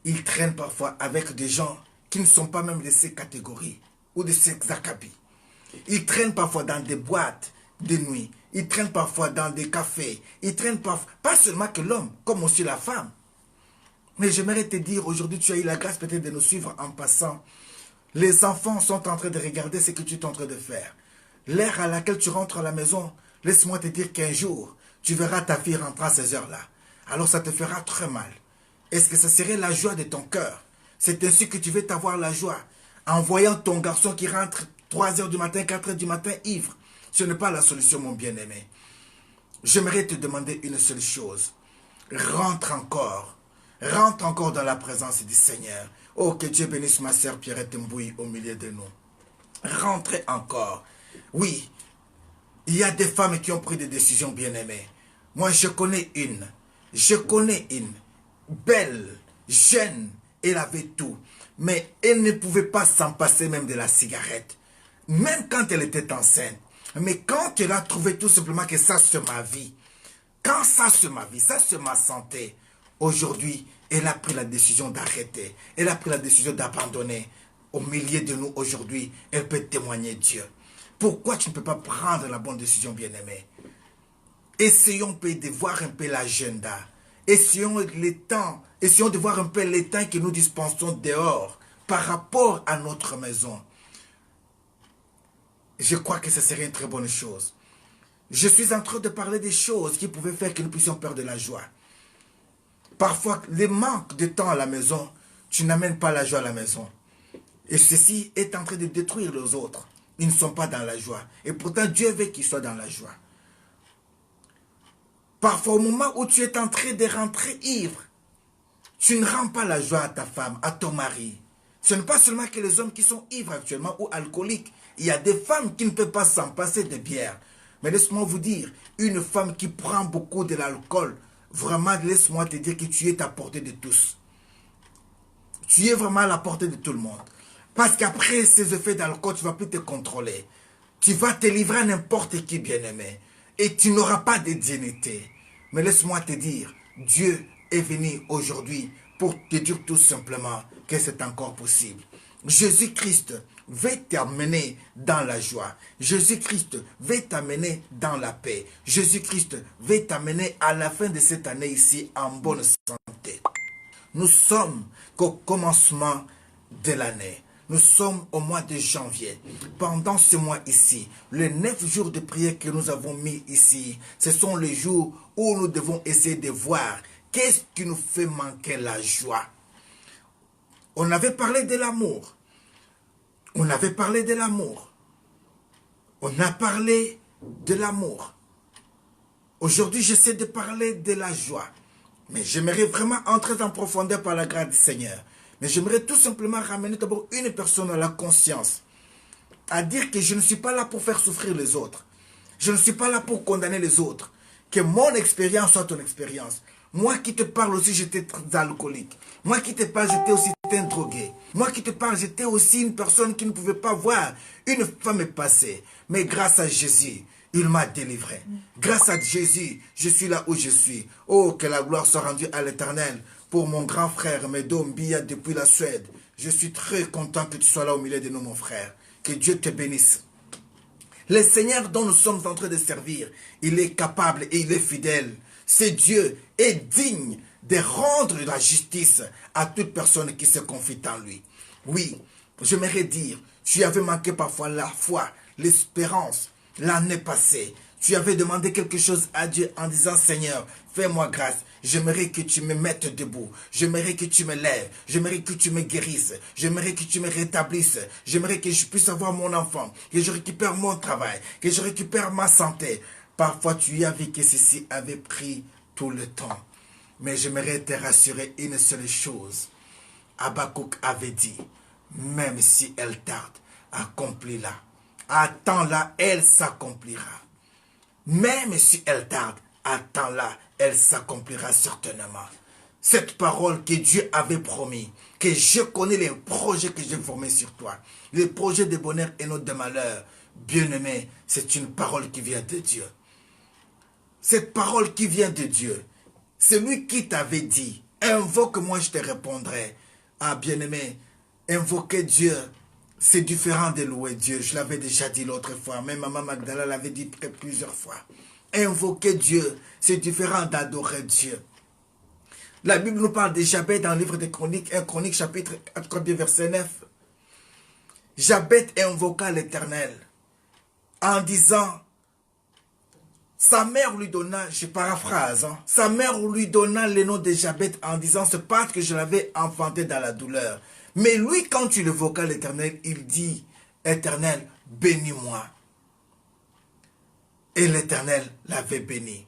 ils traînent parfois avec des gens qui ne sont pas même de ces catégories ou de ces acabits. Ils traînent parfois dans des boîtes de nuit. Ils traînent parfois dans des cafés. Ils traînent parfois, pas seulement que l'homme, comme aussi la femme. Mais j'aimerais te dire, aujourd'hui, tu as eu la grâce peut-être de nous suivre en passant. Les enfants sont en train de regarder ce que tu es en train de faire. L'heure à laquelle tu rentres à la maison, laisse-moi te dire qu'un jour, tu verras ta fille rentrer à ces heures-là. Alors ça te fera très mal. Est-ce que ça serait la joie de ton cœur? C'est ainsi que tu veux t'avoir la joie. En voyant ton garçon qui rentre 3 heures du matin, 4 heures du matin, ivre. Ce n'est pas la solution, mon bien-aimé. J'aimerais te demander une seule chose. Rentre encore. Rentre encore dans la présence du Seigneur. Oh, que Dieu bénisse ma sœur Pierrette Mbouy au milieu de nous. Rentrez encore. Oui, il y a des femmes qui ont pris des décisions bien-aimées. Moi, je connais une. Je connais une. Belle, jeune, elle avait tout. Mais elle ne pouvait pas s'en passer même de la cigarette. Même quand elle était enceinte. Mais quand elle a trouvé tout simplement que ça c'est ma vie. Quand ça c'est ma vie, ça c'est ma santé. Aujourd'hui, elle a pris la décision d'arrêter. Elle a pris la décision d'abandonner. Au milieu de nous aujourd'hui, elle peut témoigner Dieu. Pourquoi tu ne peux pas prendre la bonne décision, bien-aimé? Essayons de voir un peu l'agenda. Essayons de voir un peu les temps que nous dispensons dehors par rapport à notre maison. Je crois que ce serait une très bonne chose. Je suis en train de parler des choses qui pouvaient faire que nous puissions perdre de la joie. Parfois, le manque de temps à la maison, tu n'amènes pas la joie à la maison. Et ceci est en train de détruire les autres. Ils ne sont pas dans la joie. Et pourtant, Dieu veut qu'ils soient dans la joie. Parfois, au moment où tu es en train de rentrer ivre, tu ne rends pas la joie à ta femme, à ton mari. Ce n'est pas seulement que les hommes qui sont ivres actuellement ou alcooliques. Il y a des femmes qui ne peuvent pas s'en passer de bière. Mais laisse-moi vous dire, une femme qui prend beaucoup de l'alcool, vraiment, laisse-moi te dire que tu es à portée de tous. Tu es vraiment à la portée de tout le monde. Parce qu'après ces effets d'alcool, tu ne vas plus te contrôler. Tu vas te livrer à n'importe qui, bien-aimé. Et tu n'auras pas de dignité. Mais laisse-moi te dire, Dieu est venu aujourd'hui pour te dire tout simplement que c'est encore possible. Jésus-Christ veut t'amener dans la joie. Jésus-Christ veut t'amener dans la paix. Jésus-Christ veut t'amener à la fin de cette année ici en bonne santé. Nous sommes qu'au commencement de l'année. Nous sommes au mois de janvier. Pendant ce mois ici, les 9 jours de prière que nous avons mis ici, ce sont les jours où nous devons essayer de voir qu'est-ce qui nous fait manquer la joie. On avait parlé de l'amour. On avait parlé de l'amour. On a parlé de l'amour. Aujourd'hui, j'essaie de parler de la joie. Mais j'aimerais vraiment entrer en profondeur par la grâce du Seigneur. Mais j'aimerais tout simplement ramener d'abord une personne à la conscience. À dire que je ne suis pas là pour faire souffrir les autres. Je ne suis pas là pour condamner les autres. Que mon expérience soit ton expérience. Moi qui te parle aussi, j'étais alcoolique. Moi qui te parle, j'étais aussi un drogué. Moi qui te parle, j'étais aussi une personne qui ne pouvait pas voir une femme passée. Mais grâce à Jésus, il m'a délivré. Grâce à Jésus, je suis là où je suis. Oh, que la gloire soit rendue à l'Éternel. Pour mon grand frère, Medo Mbia, depuis la Suède. Je suis très content que tu sois là au milieu de nous, mon frère. Que Dieu te bénisse. Le Seigneur dont nous sommes en train de servir, il est capable et il est fidèle. Ce Dieu est digne de rendre la justice à toute personne qui se confie en lui. Oui, j'aimerais dire, tu avais manqué parfois la foi, l'espérance, l'année passée. Tu avais demandé quelque chose à Dieu en disant, Seigneur, fais-moi grâce. J'aimerais que tu me mettes debout. J'aimerais que tu me lèves. J'aimerais que tu me guérisses. J'aimerais que tu me rétablisses. J'aimerais que je puisse avoir mon enfant. Que je récupère mon travail. Que je récupère ma santé. Parfois, tu as vu que ceci avait pris tout le temps. Mais j'aimerais te rassurer une seule chose. Habakkuk avait dit, même si elle tarde, accomplis-la. Attends-la, elle s'accomplira. Même si elle tarde, attends-la, elle s'accomplira certainement. Cette parole que Dieu avait promis, que je connais les projets que j'ai formés sur toi, les projets de bonheur et non de malheur, bien-aimé, c'est une parole qui vient de Dieu. Cette parole qui vient de Dieu, c'est lui qui t'avait dit, Invoque-moi, je te répondrai. Ah, bien-aimé, invoquer Dieu, c'est différent de louer Dieu. Je l'avais déjà dit l'autre fois. Même Maman Magdala l'avait dit plusieurs fois. Invoquer Dieu, c'est différent d'adorer Dieu. La Bible nous parle de Jabez dans le livre des Chroniques, 1 Chronique chapitre 4, verset 9. Jabez invoqua l'Éternel en disant, sa mère lui donna, je paraphrase, sa mère lui donna le nom de Jabez en disant, c'est parce que je l'avais enfanté dans la douleur. Mais lui, quand il évoqua l'Éternel, il dit, Éternel, bénis-moi. Et l'Éternel l'avait béni.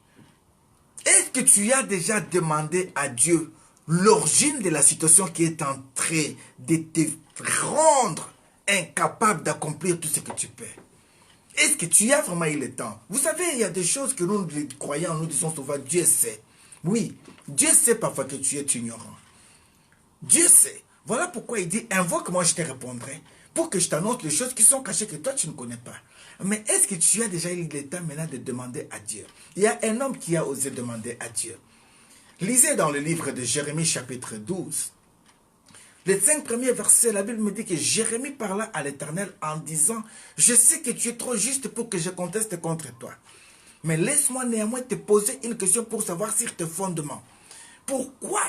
Est-ce que tu as déjà demandé à Dieu l'origine de la situation qui est en train de te rendre incapable d'accomplir tout ce que tu peux? Est-ce que tu as vraiment eu le temps? Vous savez, il y a des choses que nous, les croyants, nous disons souvent, Dieu sait. Oui, Dieu sait parfois que tu es ignorant. Dieu sait. Voilà pourquoi il dit, invoque-moi, je te répondrai, pour que je t'annonce les choses qui sont cachées que toi, tu ne connais pas. Mais est-ce que tu as déjà eu le temps maintenant de demander à Dieu? Il y a un homme qui a osé demander à Dieu. Lisez dans le livre de Jérémie chapitre 12. Les 5 premiers versets, la Bible me dit que Jérémie parla à l'Éternel en disant, je sais que tu es trop juste pour que je conteste contre toi. Mais laisse-moi néanmoins te poser une question pour savoir sur tes fondements. Pourquoi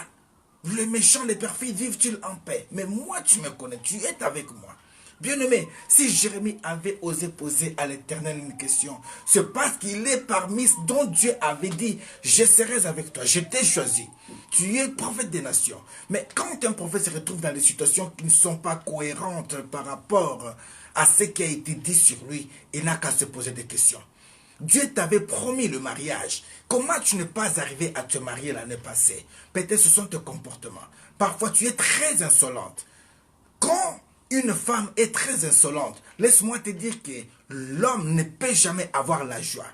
les méchants, les perfides vivent-ils en paix? Mais moi, tu me connais, tu es avec moi. Bien-aimé, si Jérémie avait osé poser à l'Éternel une question, c'est parce qu'il est parmi dont Dieu avait dit, je serai avec toi, je t'ai choisi. Tu es prophète des nations. Mais quand un prophète se retrouve dans des situations qui ne sont pas cohérentes par rapport à ce qui a été dit sur lui, il n'a qu'à se poser des questions. Dieu t'avait promis le mariage. Comment tu n'es pas arrivé à te marier l'année passée? Peut-être ce sont tes comportements. Parfois tu es très insolente. Quand une femme est très insolente, laisse-moi te dire que l'homme ne peut jamais avoir la joie.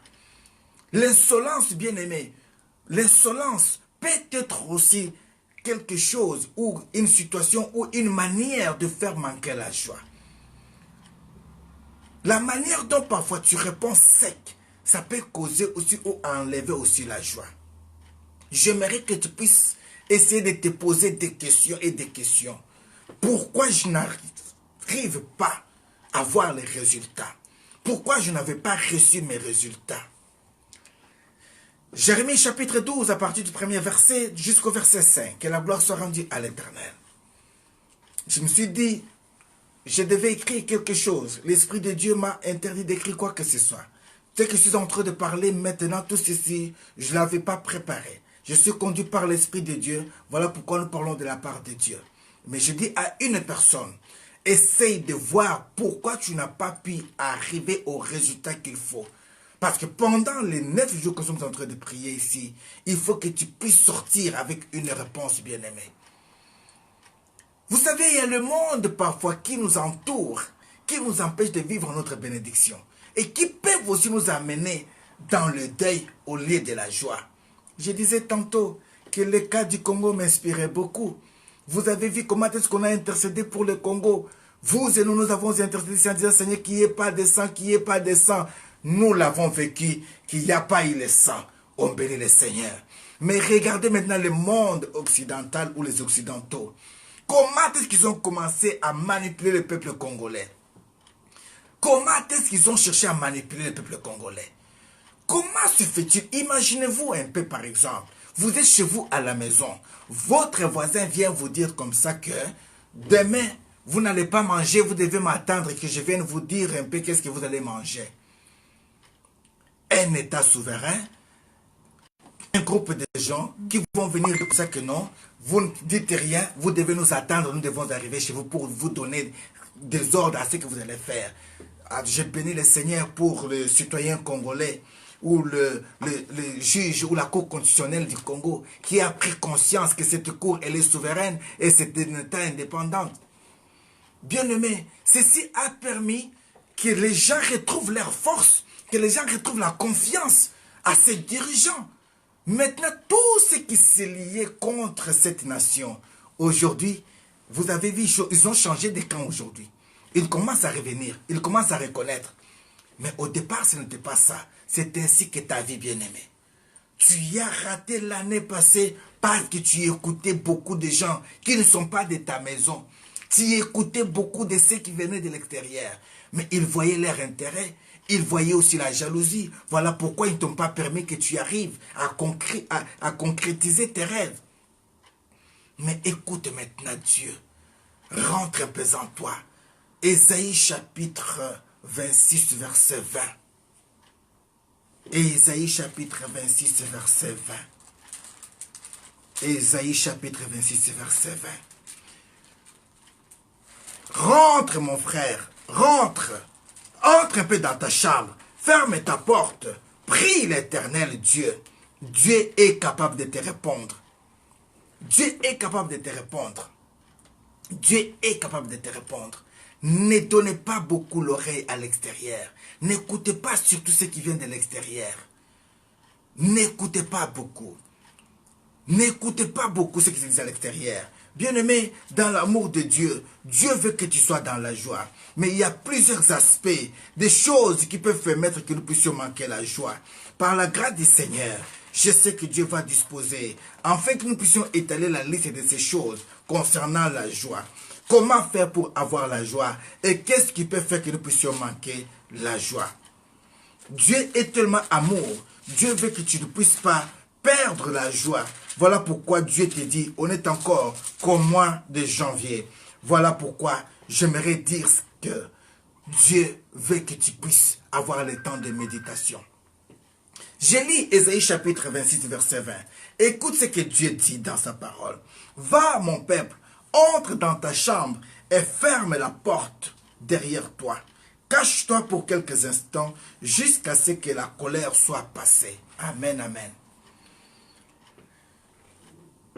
L'insolence, bien-aimé, l'insolence peut être aussi quelque chose ou une situation ou une manière de faire manquer la joie. La manière dont parfois tu réponds sec, ça peut causer aussi ou enlever aussi la joie. J'aimerais que tu puisses essayer de te poser des questions et des questions. Pourquoi je n'arrive pas à voir les résultats? Pourquoi je n'avais pas reçu mes résultats? Jérémie chapitre 12, à partir du premier verset jusqu'au verset 5, que la gloire soit rendue à l'Éternel. Je me suis dit, je devais écrire quelque chose. L'Esprit de Dieu m'a interdit d'écrire quoi que ce soit. Ce que je suis en train de parler maintenant, tout ceci, je ne l'avais pas préparé. Je suis conduit par l'Esprit de Dieu. Voilà pourquoi nous parlons de la part de Dieu. Mais je dis à une personne, essaye de voir pourquoi tu n'as pas pu arriver au résultat qu'il faut. Parce que pendant les 9 jours que nous sommes en train de prier ici, il faut que tu puisses sortir avec une réponse bien-aimée. Vous savez, il y a le monde parfois qui nous entoure, qui nous empêche de vivre notre bénédiction. Et qui peuvent aussi nous amener dans le deuil au lieu de la joie. Je disais tantôt que le cas du Congo m'inspirait beaucoup. Vous avez vu comment est-ce qu'on a intercédé pour le Congo. Vous et nous avons intercédé en disant, Seigneur, qu'il n'y ait pas de sang, qu'il n'y ait pas de sang. Nous l'avons vécu, qu'il n'y a pas eu le sang. On bénit le Seigneur. Mais regardez maintenant le monde occidental ou les Occidentaux. Comment est-ce qu'ils ont commencé à manipuler le peuple congolais? Comment est-ce qu'ils ont cherché à manipuler le peuple congolais? Comment se fait-il? Imaginez-vous un peu par exemple. Vous êtes chez vous à la maison. Votre voisin vient vous dire comme ça que demain, vous n'allez pas manger, vous devez m'attendre que je vienne vous dire un peu qu'est-ce que vous allez manger. Un État souverain, un groupe de gens qui vont venir comme ça que non, vous ne dites rien, vous devez nous attendre, nous devons arriver chez vous pour vous donner des ordres à ce que vous allez faire. Je bénis le Seigneur pour le citoyen congolais ou le juge ou la cour constitutionnelle du Congo qui a pris conscience que cette cour elle est souveraine et c'est un État indépendant. Bien-aimé, ceci a permis que les gens retrouvent leur force, que les gens retrouvent la confiance à ces dirigeants. Maintenant, tout ce qui s'est lié contre cette nation, aujourd'hui, vous avez vu, ils ont changé de camp aujourd'hui. Ils commencent à revenir, ils commencent à reconnaître. Mais au départ, ce n'était pas ça. C'est ainsi que ta vie, bien-aimée. Tu as raté l'année passée parce que tu écoutais beaucoup de gens qui ne sont pas de ta maison. Tu écoutais beaucoup de ceux qui venaient de l'extérieur. Mais ils voyaient leur intérêt. Ils voyaient aussi la jalousie. Voilà pourquoi ils ne t'ont pas permis que tu arrives à concrétiser tes rêves. Mais écoute maintenant Dieu. Rentre un peu en toi. Ésaïe chapitre 26, verset 20. Ésaïe chapitre 26, verset 20. Ésaïe chapitre 26, verset 20. Rentre mon frère, rentre. Entre un peu dans ta chambre. Ferme ta porte. Prie l'Éternel Dieu. Dieu est capable de te répondre. Dieu est capable de te répondre. Dieu est capable de te répondre. Ne donnez pas beaucoup l'oreille à l'extérieur. N'écoutez pas surtout ce qui vient de l'extérieur. N'écoutez pas beaucoup. N'écoutez pas beaucoup ce qui se dit à l'extérieur. Bien-aimé, dans l'amour de Dieu, Dieu veut que tu sois dans la joie. Mais il y a plusieurs aspects, des choses qui peuvent permettre que nous puissions manquer la joie. Par la grâce du Seigneur, je sais que Dieu va disposer, afin que nous puissions étaler la liste de ces choses concernant la joie. Comment faire pour avoir la joie? Et qu'est-ce qui peut faire que nous puissions manquer la joie? Dieu est tellement amour. Dieu veut que tu ne puisses pas perdre la joie. Voilà pourquoi Dieu te dit, on est encore qu'au mois de janvier. Voilà pourquoi j'aimerais dire que Dieu veut que tu puisses avoir le temps de méditation. Je lis Ésaïe chapitre 26, verset 20. Écoute ce que Dieu dit dans sa parole. Va, mon peuple, entre dans ta chambre et ferme la porte derrière toi. Cache-toi pour quelques instants jusqu'à ce que la colère soit passée. Amen, amen.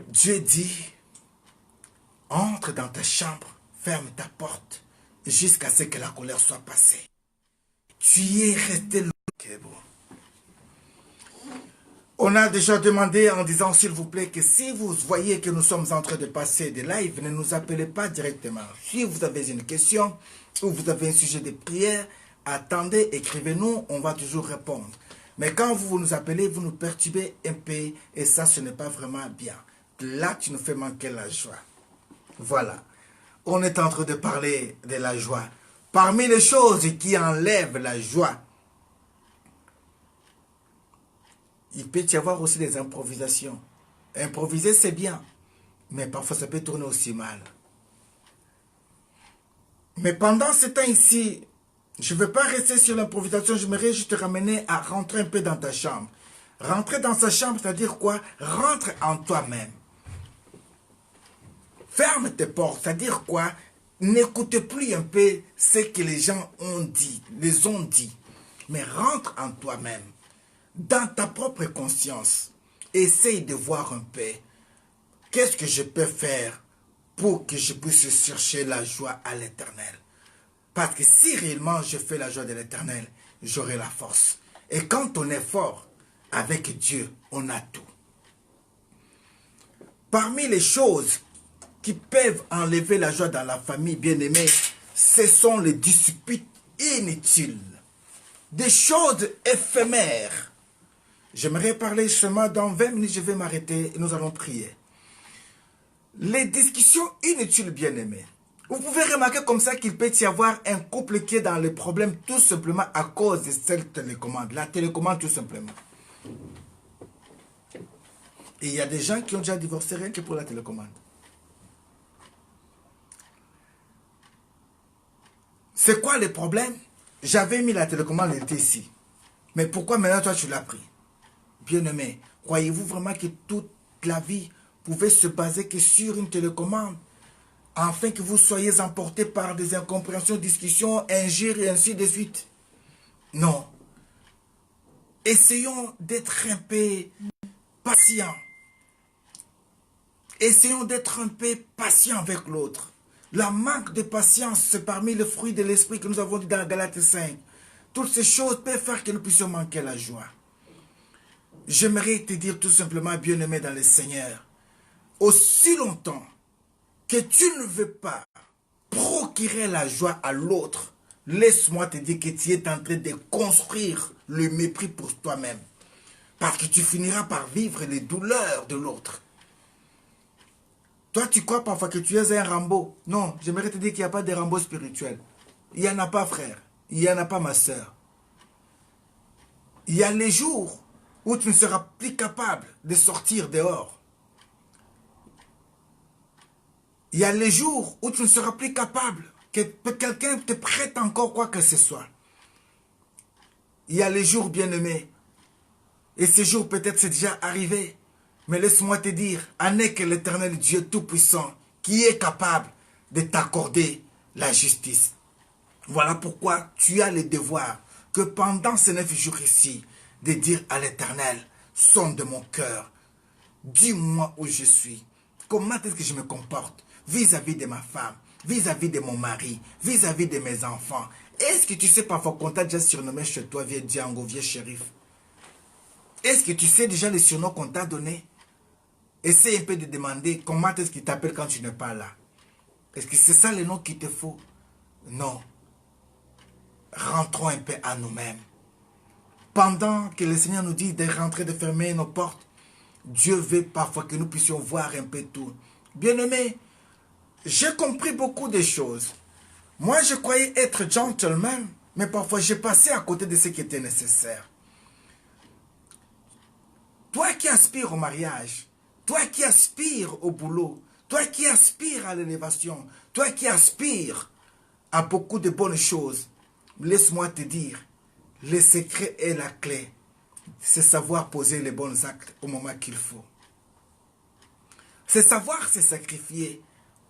Dieu dit, entre dans ta chambre, ferme ta porte jusqu'à ce que la colère soit passée. Tu y es resté longtemps. Okay, bon. On a déjà demandé en disant, s'il vous plaît, que si vous voyez que nous sommes en train de passer des lives, ne nous appelez pas directement. Si vous avez une question ou vous avez un sujet de prière, attendez, écrivez-nous, on va toujours répondre. Mais quand vous nous appelez, vous nous perturbez un peu et ça, ce n'est pas vraiment bien. Là, tu nous fais manquer la joie. Voilà. On est en train de parler de la joie. Parmi les choses qui enlèvent la joie, il peut y avoir aussi des improvisations. Improviser, c'est bien. Mais parfois, ça peut tourner aussi mal. Mais pendant ce temps ici, je ne veux pas rester sur l'improvisation. J'aimerais juste te ramener à rentrer un peu dans ta chambre. Rentrer dans sa chambre, c'est-à-dire quoi? Rentre en toi-même. Ferme tes portes, c'est-à-dire quoi? N'écoute plus un peu ce que les gens ont dit, mais rentre en toi-même, dans ta propre conscience. Essaye de voir un peu, qu'est-ce que je peux faire pour que je puisse chercher la joie à l'Éternel. Parce que si réellement je fais la joie de l'Éternel, j'aurai la force. Et quand on est fort, avec Dieu, on a tout. Parmi les choses qui peuvent enlever la joie dans la famille bien-aimée, ce sont les disputes inutiles, des choses éphémères. J'aimerais parler seulement dans 20 minutes, je vais m'arrêter et nous allons prier. Les discussions inutiles bien-aimées. Vous pouvez remarquer comme ça qu'il peut y avoir un couple qui est dans les problèmes tout simplement à cause de cette télécommande. La télécommande tout simplement. Et il y a des gens qui ont déjà divorcé rien que pour la télécommande. C'est quoi le problème? J'avais mis la télécommande, elle était ici. Mais pourquoi maintenant toi tu l'as pris? Bien-aimé, croyez-vous vraiment que toute la vie pouvait se baser que sur une télécommande? Afin que vous soyez emportés par des incompréhensions, discussions, injures et ainsi de suite. Non. Essayons d'être un peu patients. Essayons d'être un peu patients avec l'autre. La manque de patience, c'est parmi les fruits de l'esprit que nous avons dit dans Galates 5. Toutes ces choses peuvent faire que nous puissions manquer la joie. J'aimerais te dire tout simplement, bien-aimé dans le Seigneur, aussi longtemps que tu ne veux pas procurer la joie à l'autre, laisse-moi te dire que tu es en train de construire le mépris pour toi-même. Parce que tu finiras par vivre les douleurs de l'autre. Toi, tu crois parfois que tu es un Rambo. Non, j'aimerais te dire qu'il n'y a pas de Rambo spirituel. Il n'y en a pas, frère. Il n'y en a pas, ma soeur. Il y a les jours où tu ne seras plus capable de sortir dehors. Il y a les jours où tu ne seras plus capable que quelqu'un te prête encore quoi que ce soit. Il y a les jours bien-aimés. Et ces jours peut-être c'est déjà arrivé. Mais laisse-moi te dire, en est que l'Éternel Dieu Tout-Puissant qui est capable de t'accorder la justice. Voilà pourquoi tu as le devoir que pendant ces 9 jours ici, de dire à l'Éternel, sonde mon cœur, dis-moi où je suis, comment est-ce que je me comporte vis-à-vis de ma femme, vis-à-vis de mon mari, vis-à-vis de mes enfants. Est-ce que tu sais parfois qu'on t'a déjà surnommé chez toi, vieux Django, vieux shérif? Est-ce que tu sais déjà les surnoms qu'on t'a donnés? Essaye un peu de demander comment est-ce qu'il t'appelle quand tu n'es pas là. Est-ce que c'est ça le nom qu'il te faut? Non. Rentrons un peu à nous-mêmes. Pendant que le Seigneur nous dit de rentrer, de fermer nos portes, Dieu veut parfois que nous puissions voir un peu tout. Bien-aimé, j'ai compris beaucoup de choses. Moi, je croyais être gentleman, mais parfois j'ai passé à côté de ce qui était nécessaire. Toi qui aspires au mariage, toi qui aspires au boulot, toi qui aspires à l'élévation, toi qui aspires à beaucoup de bonnes choses, laisse-moi te dire, le secret et la clé, c'est savoir poser les bons actes au moment qu'il faut. C'est savoir se sacrifier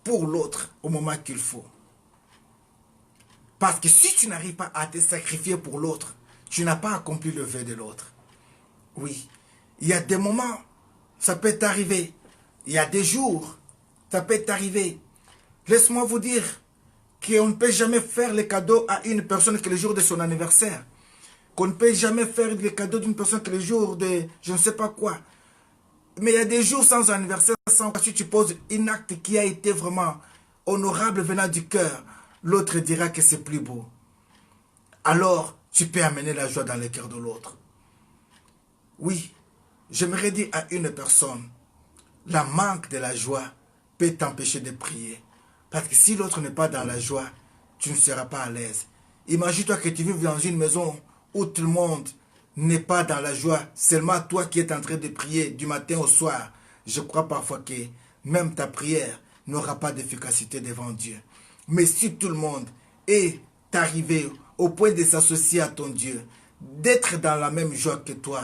pour l'autre au moment qu'il faut. Parce que si tu n'arrives pas à te sacrifier pour l'autre, tu n'as pas accompli le vœu de l'autre. Oui, il y a des moments, ça peut t'arriver. Il y a des jours, ça peut t'arriver. Laisse-moi vous dire qu'on ne peut jamais faire les cadeaux à une personne que le jour de son anniversaire. Qu'on ne peut jamais faire les cadeaux d'une personne que le jour de je ne sais pas quoi. Mais il y a des jours sans anniversaire, sans si tu poses un acte qui a été vraiment honorable venant du cœur, l'autre dira que c'est plus beau. Alors, tu peux amener la joie dans le cœur de l'autre. Oui, j'aimerais dire à une personne, la manque de la joie peut t'empêcher de prier. Parce que si l'autre n'est pas dans la joie, tu ne seras pas à l'aise. Imagine-toi que tu vives dans une maison où tout le monde n'est pas dans la joie. Seulement toi qui es en train de prier du matin au soir. Je crois parfois que même ta prière n'aura pas d'efficacité devant Dieu. Mais si tout le monde est arrivé au point de s'associer à ton Dieu, d'être dans la même joie que toi,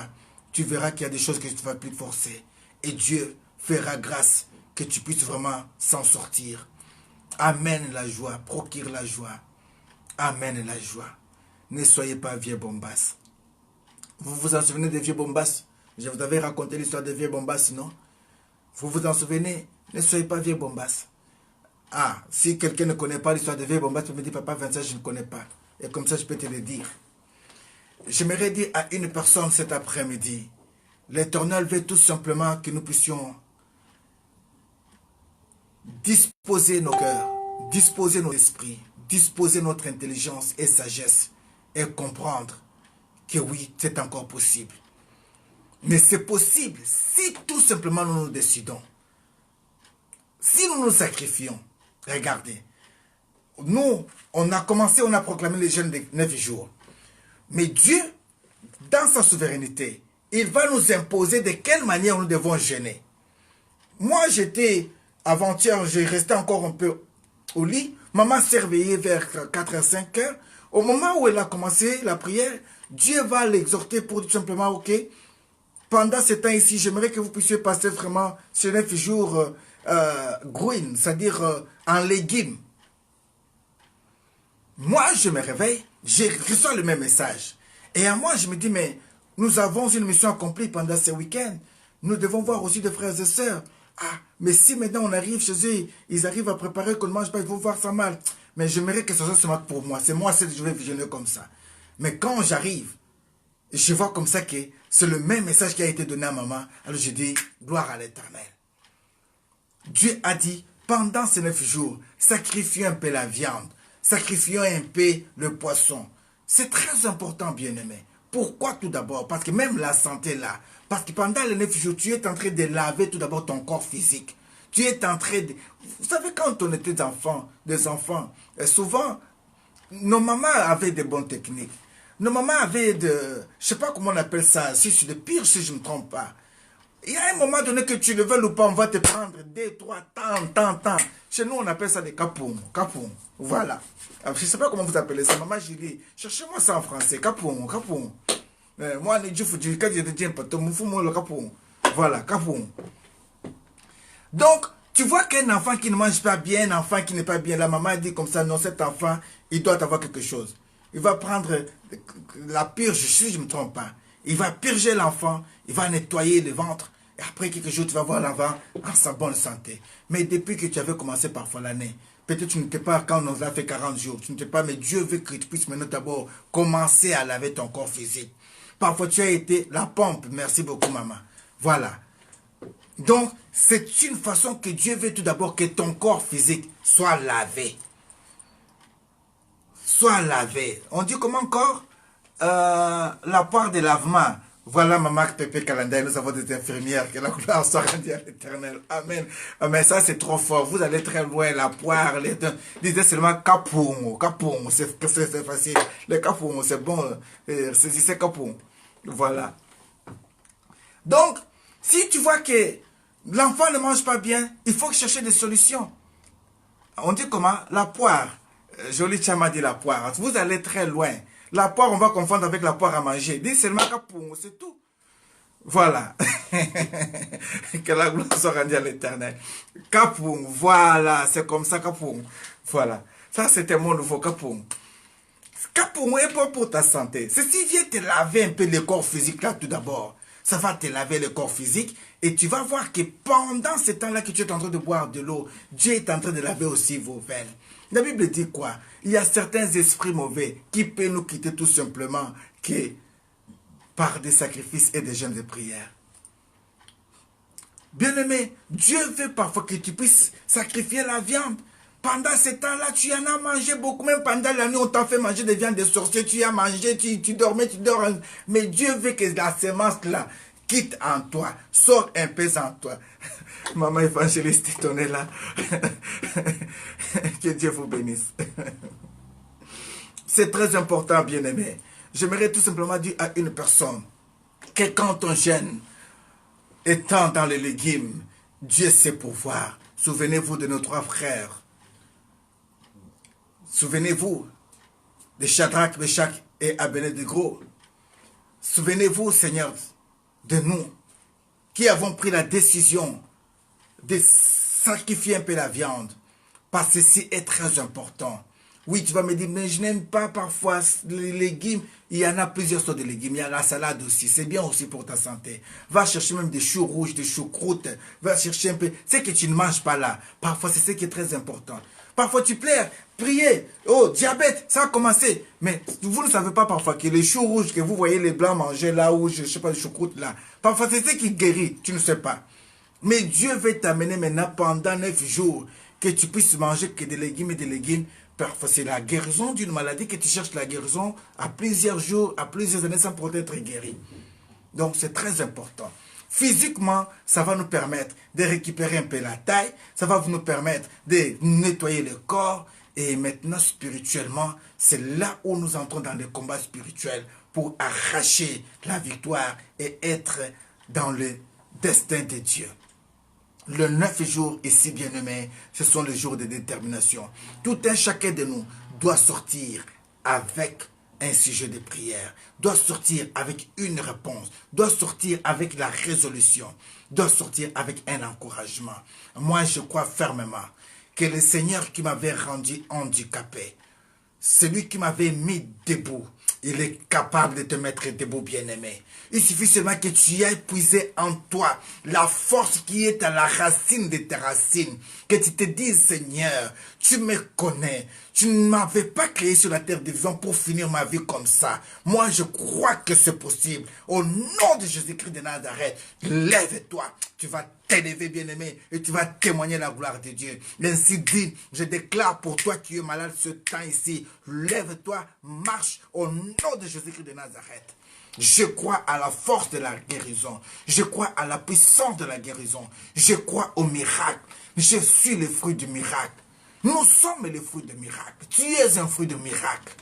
tu verras qu'il y a des choses que tu ne vas plus forcer. Et Dieu fera grâce que tu puisses vraiment s'en sortir. Amène la joie, procure la joie. Amène la joie. Ne soyez pas vieux bombasses. Vous vous en souvenez des vieux bombasses? Je vous avais raconté l'histoire des vieux bombasses, non? Vous vous en souvenez? Ne soyez pas vieux bombasses. Ah, si quelqu'un ne connaît pas l'histoire des vieux bombasses, tu me dis, papa Vincent, je ne connais pas. Et comme ça, je peux te le dire. J'aimerais dire à une personne cet après-midi, l'Éternel veut tout simplement que nous puissions disposer nos cœurs, disposer nos esprits, disposer notre intelligence et sagesse et comprendre que oui, c'est encore possible. Mais c'est possible si tout simplement nous nous décidons. Si nous nous sacrifions, regardez, nous, on a commencé, on a proclamé les jeûnes de 9 jours. Mais Dieu, dans sa souveraineté, il va nous imposer de quelle manière nous devons jeûner. Moi, j'étais, avant-hier, j'ai resté encore un peu au lit. Maman s'est réveillée vers 4 à 5 heures. Au moment où elle a commencé la prière, Dieu va l'exhorter pour tout simplement, ok, pendant ce temps ici, j'aimerais que vous puissiez passer vraiment ces 9 jours green, c'est-à-dire en légumes. Moi, je me réveille, je reçois le même message. Et à moi, je me dis, mais nous avons une mission accomplie pendant ce week-end. Nous devons voir aussi des frères et sœurs. Ah, mais si maintenant on arrive chez eux, ils arrivent à préparer qu'on ne mange pas, il faut voir ça mal. Mais j'aimerais que ce soit seulement pour moi. C'est moi, je vais visionner comme ça. Mais quand j'arrive, je vois comme ça que c'est le même message qui a été donné à maman. Alors je dis, gloire à l'Éternel. Dieu a dit, pendant ces 9 jours, sacrifiez un peu la viande. Sacrifions un peu le poisson. C'est très important, bien-aimé. Pourquoi tout d'abord? Parce que même la santé là, parce que pendant les 9 jours, tu es en train de laver tout d'abord ton corps physique. Tu es en train de... Vous savez, quand on était des enfants, souvent, nos mamans avaient des bonnes techniques. Nos mamans avaient de... Je sais pas comment on appelle ça, si c'est de pire, si je ne me trompe pas. Il y a un moment donné que tu le veux ou pas, on va te prendre 2, 3, tant. Chez nous, on appelle ça des capoum. Voilà. Alors, je ne sais pas comment vous appelez ça. Maman Julie, cherchez-moi ça en français. Capoum. Moi, quand je dis un peu, le capoum. Voilà, capoum. Donc, tu vois qu'un enfant qui ne mange pas bien, un enfant qui n'est pas bien, la maman dit comme ça, non, cet enfant, il doit avoir quelque chose. Il va prendre la purge, si je ne me trompe pas. Il va purger l'enfant, il va nettoyer le ventre. Et après quelques jours, tu vas voir l'enfant en sa bonne santé. Mais depuis que tu avais commencé parfois l'année, peut-être tu n'étais pas quand on a fait 40 jours, tu n'étais pas, mais Dieu veut que tu puisses maintenant d'abord commencer à laver ton corps physique. Parfois tu as été la pompe, merci beaucoup maman. Voilà. Donc, c'est une façon que Dieu veut tout d'abord que ton corps physique soit lavé. Soit lavé. On dit comment encore? La poire de lavement. Voilà maman Pépé Calendar, nous avons des infirmières, que la gloire soit rendue à l'éternel. Amen. Mais ça c'est trop fort, vous allez très loin, la poire, les deux. Disez seulement capoum, c'est facile. Le capoum, c'est bon, c'est capoum. Voilà. Donc, si tu vois que l'enfant ne mange pas bien, il faut chercher des solutions. On dit comment? La poire. Jolie Chama dit la poire. Vous allez très loin. La poire, on va confondre avec la poire à manger. Dis seulement capoum, c'est tout. Voilà. Que la gloire soit rendue à l'éternel. Capoum, voilà, c'est comme ça, capoum. Voilà. Ça, c'était mon nouveau capoum. Capoum est bon pour ta santé. Ceci vient te laver un peu le corps physique là tout d'abord. Ça va te laver le corps physique et tu vas voir que pendant ce temps-là que tu es en train de boire de l'eau, Dieu est en train de laver aussi vos veines. La Bible dit quoi? Il y a certains esprits mauvais qui peuvent nous quitter tout simplement que par des sacrifices et des jeûnes de prière. Bien-aimé, Dieu veut parfois que tu puisses sacrifier la viande. Pendant ce temps-là, tu en as mangé beaucoup. Même pendant la nuit, on t'a fait manger des viandes de sorciers. Tu as mangé, tu dormais, tu dors. Mais Dieu veut que la semence-là quitte en toi. Sort un peu en toi. Maman évangéliste, on est là. Que Dieu vous bénisse. C'est très important, bien-aimé. J'aimerais tout simplement dire à une personne que quand on jeûne, étant dans les légumes, Dieu sait pourvoir. Souvenez-vous de nos 3 frères. Souvenez-vous de Shadrach, Meshach et Abednego. Souvenez-vous, Seigneur, de nous qui avons pris la décision de sacrifier un peu la viande. Parce que ceci est très important. Oui, tu vas me dire, mais je n'aime pas parfois les légumes. Il y en a plusieurs sortes de légumes. Il y a la salade aussi. C'est bien aussi pour ta santé. Va chercher même des choux rouges, des choucroutes. Va chercher un peu. C'est que tu ne manges pas là. Parfois, c'est ce qui est très important. Parfois, tu pleures, priez. Oh, diabète, ça a commencé. Mais vous ne savez pas parfois que les choux rouges que vous voyez les blancs manger là, ou je ne sais pas, les choucroutes là. Parfois, c'est ce qui guérit. Tu ne sais pas. Mais Dieu veut t'amener maintenant pendant 9 jours que tu puisses manger que des légumes et des légumes. Parfois, c'est la guérison d'une maladie que tu cherches la guérison à plusieurs jours, à plusieurs années sans pour être guéri. Donc, c'est très important. Physiquement, ça va nous permettre de récupérer un peu la taille. Ça va nous permettre de nettoyer le corps. Et maintenant, spirituellement, c'est là où nous entrons dans le combat spirituel pour arracher la victoire et être dans le destin de Dieu. Le 9 jours ici, bien-aimés, ce sont les jours de détermination. Tout un chacun de nous doit sortir avec un sujet de prière, doit sortir avec une réponse, doit sortir avec la résolution, doit sortir avec un encouragement. Moi, je crois fermement que le Seigneur qui m'avait rendu handicapé, celui qui m'avait mis debout, il est capable de te mettre debout, bien-aimé. Il suffit seulement que tu aies puisé en toi la force qui est à la racine de tes racines. Que tu te dises, Seigneur, tu me connais. Tu ne m'avais pas créé sur la terre de vivant pour finir ma vie comme ça. Moi, je crois que c'est possible. Au nom de Jésus-Christ de Nazareth, lève-toi. Tu vas t'élever, bien-aimé, et tu vas témoigner la gloire de Dieu. Ainsi dit, je déclare pour toi qui es malade ce temps ici, lève-toi, marche au nom de Jésus-Christ de Nazareth. Je crois à la force de la guérison. Je crois à la puissance de la guérison. Je crois au miracle. Je suis le fruit du miracle. Nous sommes les fruits du miracle. Tu es un fruit de miracle.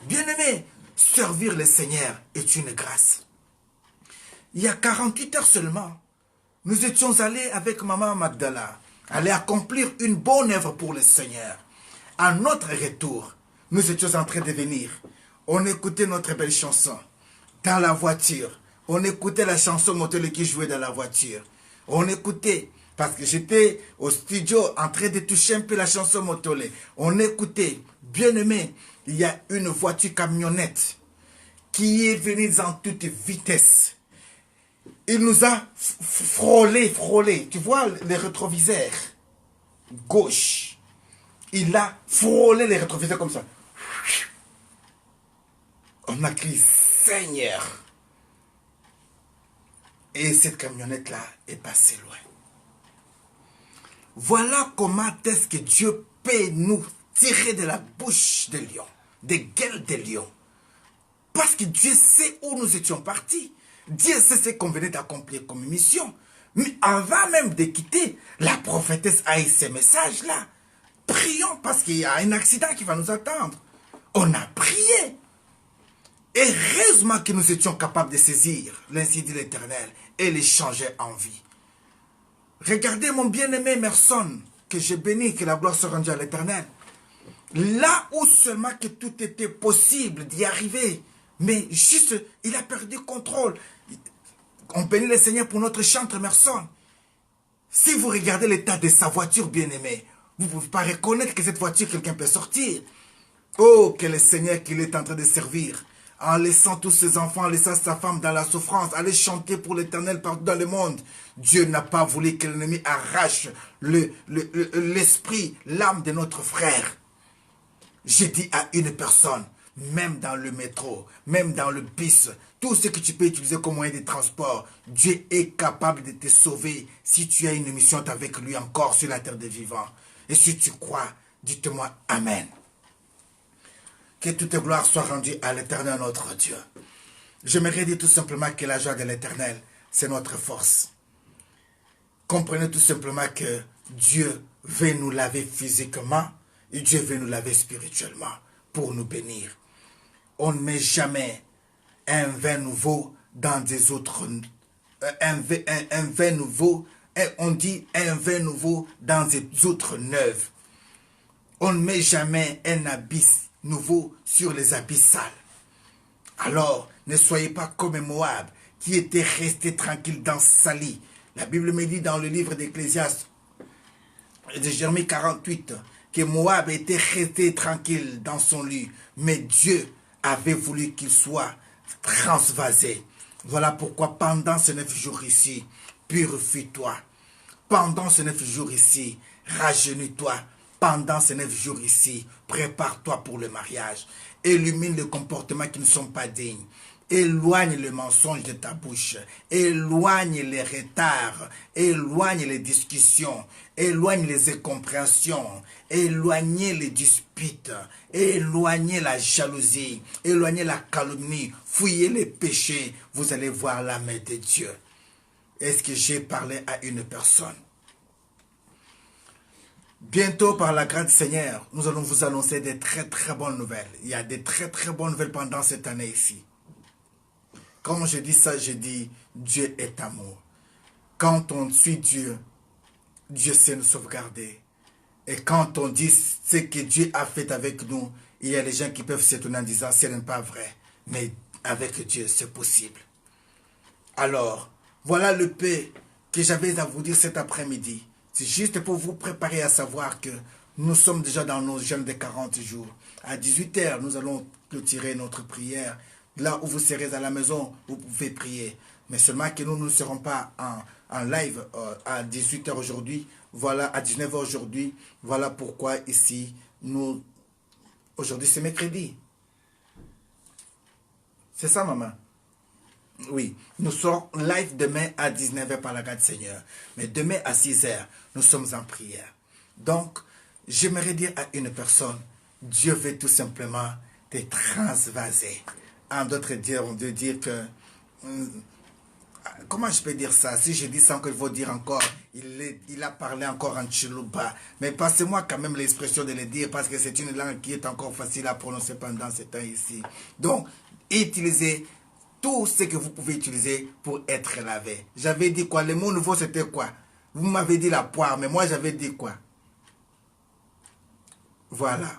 Bien-aimé, servir le Seigneur est une grâce. Il y a 48 heures seulement, nous étions allés avec Maman Magdala, aller accomplir une bonne œuvre pour le Seigneur. À notre retour, nous étions en train de venir. On écoutait notre belle chanson dans la voiture. On écoutait la chanson Motole qui jouait dans la voiture. On écoutait, parce que j'étais au studio en train de toucher un peu la chanson Motole. On écoutait, bien aimé, il y a une voiture camionnette qui est venue en toute vitesse. Il nous a frôlé. Tu vois les rétroviseurs gauche. Il a frôlé les rétroviseurs comme ça. On a crié Seigneur. Et cette camionnette-là est passée loin. Voilà comment est-ce que Dieu peut nous tirer de la bouche des lions, des gueules des lions. Parce que Dieu sait où nous étions partis. Dieu sait ce qu'on venait d'accomplir comme mission. Mais avant même de quitter, la prophétesse a eu ce message-là. Prions parce qu'il y a un accident qui va nous attendre. On a prié. Et heureusement que nous étions capables de saisir l'ainsi dit l'Éternel et les changer en vie. Regardez mon bien-aimé Merson, que j'ai béni, que la gloire soit rendue à l'Éternel. Là où seulement que tout était possible d'y arriver, mais juste, il a perdu contrôle. On bénit le Seigneur pour notre chantre Merson. Si vous regardez l'état de sa voiture, bien-aimé, vous ne pouvez pas reconnaître que cette voiture, quelqu'un peut sortir. Oh, que le Seigneur qu'il est en train de servir, en laissant tous ses enfants, en laissant sa femme dans la souffrance, aller chanter pour l'Éternel partout dans le monde. Dieu n'a pas voulu que l'ennemi arrache l'esprit, l'âme de notre frère. J'ai dit à une personne, même dans le métro, même dans le bus, tout ce que tu peux utiliser comme moyen de transport, Dieu est capable de te sauver si tu as une mission avec lui encore sur la terre des vivants. Et si tu crois, dites-moi Amen. Que toute gloire soit rendue à l'Éternel notre Dieu. J'aimerais dire tout simplement que la joie de l'Éternel, c'est notre force. Comprenez tout simplement que Dieu veut nous laver physiquement et Dieu veut nous laver spirituellement pour nous bénir. On ne met jamais un vin nouveau dans des autres... Un vin nouveau, on dit un vin nouveau dans des autres neuves. On ne met jamais un habit nouveau sur les habits sales. Alors, ne soyez pas comme Moab, qui était resté tranquille dans sa lit. La Bible me dit dans le livre d'Ecclésiaste, de Jérémie 48, que Moab était resté tranquille dans son lit, mais Dieu avait voulu qu'il soit transvasé. Voilà pourquoi pendant ces 9 jours ici, purifie-toi. Pendant ces 9 jours ici, rajeunis-toi. Pendant ces 9 jours ici, prépare-toi pour le mariage. Illumine les comportements qui ne sont pas dignes. Éloigne le mensonge de ta bouche. Éloigne les retards. Éloigne les discussions. Éloigne les incompréhensions. Éloignez les disputes. Éloignez la jalousie. Éloignez la calomnie. Fouillez les péchés. Vous allez voir la main de Dieu. Est-ce que j'ai parlé à une personne? Bientôt, par la grâce du Seigneur, nous allons vous annoncer des très très bonnes nouvelles. Il y a des très très bonnes nouvelles pendant cette année ici. Quand je dis ça, je dis Dieu est amour. Quand on suit Dieu, Dieu sait nous sauvegarder. Et quand on dit ce que Dieu a fait avec nous, il y a des gens qui peuvent s'étonner en disant ce n'est pas vrai. Mais avec Dieu, c'est possible. Alors, voilà le peu que j'avais à vous dire cet après-midi. C'est juste pour vous préparer à savoir que nous sommes déjà dans nos jeûnes de 40 jours. À 18 h, nous allons clôturer notre prière. Là où vous serez à la maison, vous pouvez prier. Mais seulement que nous ne serons pas en live à 18 h aujourd'hui. Voilà, à 19 h aujourd'hui. Voilà pourquoi ici, nous... Aujourd'hui, c'est mercredi. C'est ça, maman. Oui, nous serons live demain à 19h par la grâce du Seigneur. Mais demain à 6h, nous sommes en prière. Donc, j'aimerais dire à une personne, Dieu veut tout simplement te transvaser. En d'autres termes, on veut dire que... comment je peux dire ça? Si je dis ça, encore, il faut dire encore, il a parlé encore en Chiluba. Mais passez-moi quand même l'expression de le dire parce que c'est une langue qui est encore facile à prononcer pendant ce temps ici. Donc, utilisez tout ce que vous pouvez utiliser pour être lavé. J'avais dit quoi? Le mot nouveau, c'était quoi? Vous m'avez dit la poire, mais moi, j'avais dit quoi? Voilà.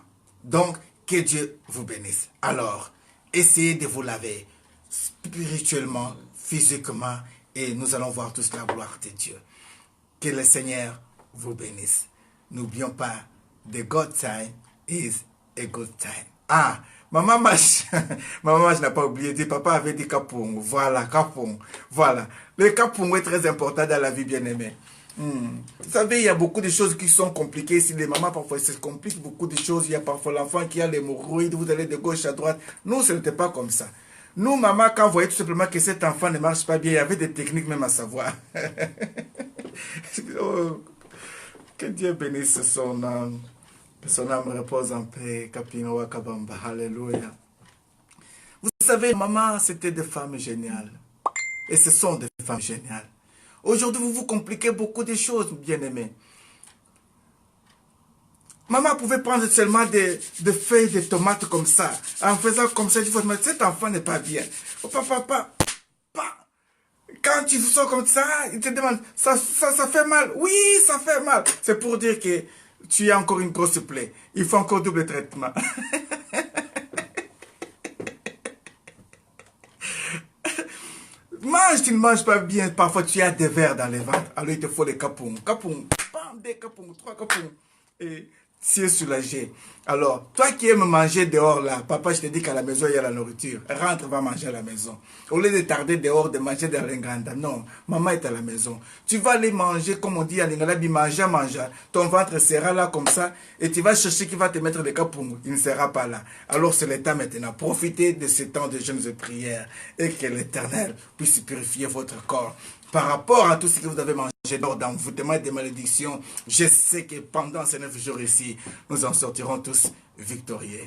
Donc, que Dieu vous bénisse. Alors, essayez de vous laver spirituellement, physiquement, et nous allons voir toute la gloire de Dieu. Que le Seigneur vous bénisse. N'oublions pas, the good time is a good time. Ah, maman je n'ai pas oublié, papa avait dit kapung. Voilà, kapung. Voilà. Le kapung est très important dans la vie, bien-aimée. Vous savez, il y a beaucoup de choses qui sont compliquées. Si les mamans, parfois, se compliquent beaucoup de choses. Il y a parfois l'enfant qui a l'hémorroïde, vous allez de gauche à droite. Nous, ce n'était pas comme ça. Nous, maman, quand vous voyez tout simplement que cet enfant ne marche pas bien, il y avait des techniques même à savoir. Oh, que Dieu bénisse son âme. Que son âme repose en paix. Kapino Wakabamba. Alléluia. Vous savez, maman, c'était des femmes géniales. Et ce sont des femmes géniales. Aujourd'hui, vous vous compliquez beaucoup de choses, bien-aimés. Maman pouvait prendre seulement des feuilles de tomates comme ça. En faisant comme ça, je dis, mais cet enfant n'est pas bien. Oh, papa, quand tu sors comme ça, il te demande, ça fait mal. Oui, ça fait mal. C'est pour dire que tu as encore une grosse plaie. Il faut encore double traitement. Mange, tu ne manges pas bien. Parfois, tu as des vers dans les ventres. Alors, il te faut des capons. Capons, bam, des capons, 3 capons. Et tu es soulagé. Alors, toi qui aimes manger dehors là, papa, je te dis qu'à la maison, il y a la nourriture. Rentre, va manger à la maison. Au lieu de tarder dehors, de manger dans l'inganda. Non, maman est à la maison. Tu vas aller manger, comme on dit à l'inganda, manger. Ton ventre sera là comme ça. Et tu vas chercher qui va te mettre des capons. Il ne sera pas là. Alors, c'est le temps maintenant. Profitez de ce temps de jeûne et de prière. Et que l'Éternel puisse purifier votre corps. Par rapport à tout ce que vous avez mangé d'envoûtement et de malédiction, je sais que pendant ces 9 jours ici, nous en sortirons tous victorieux.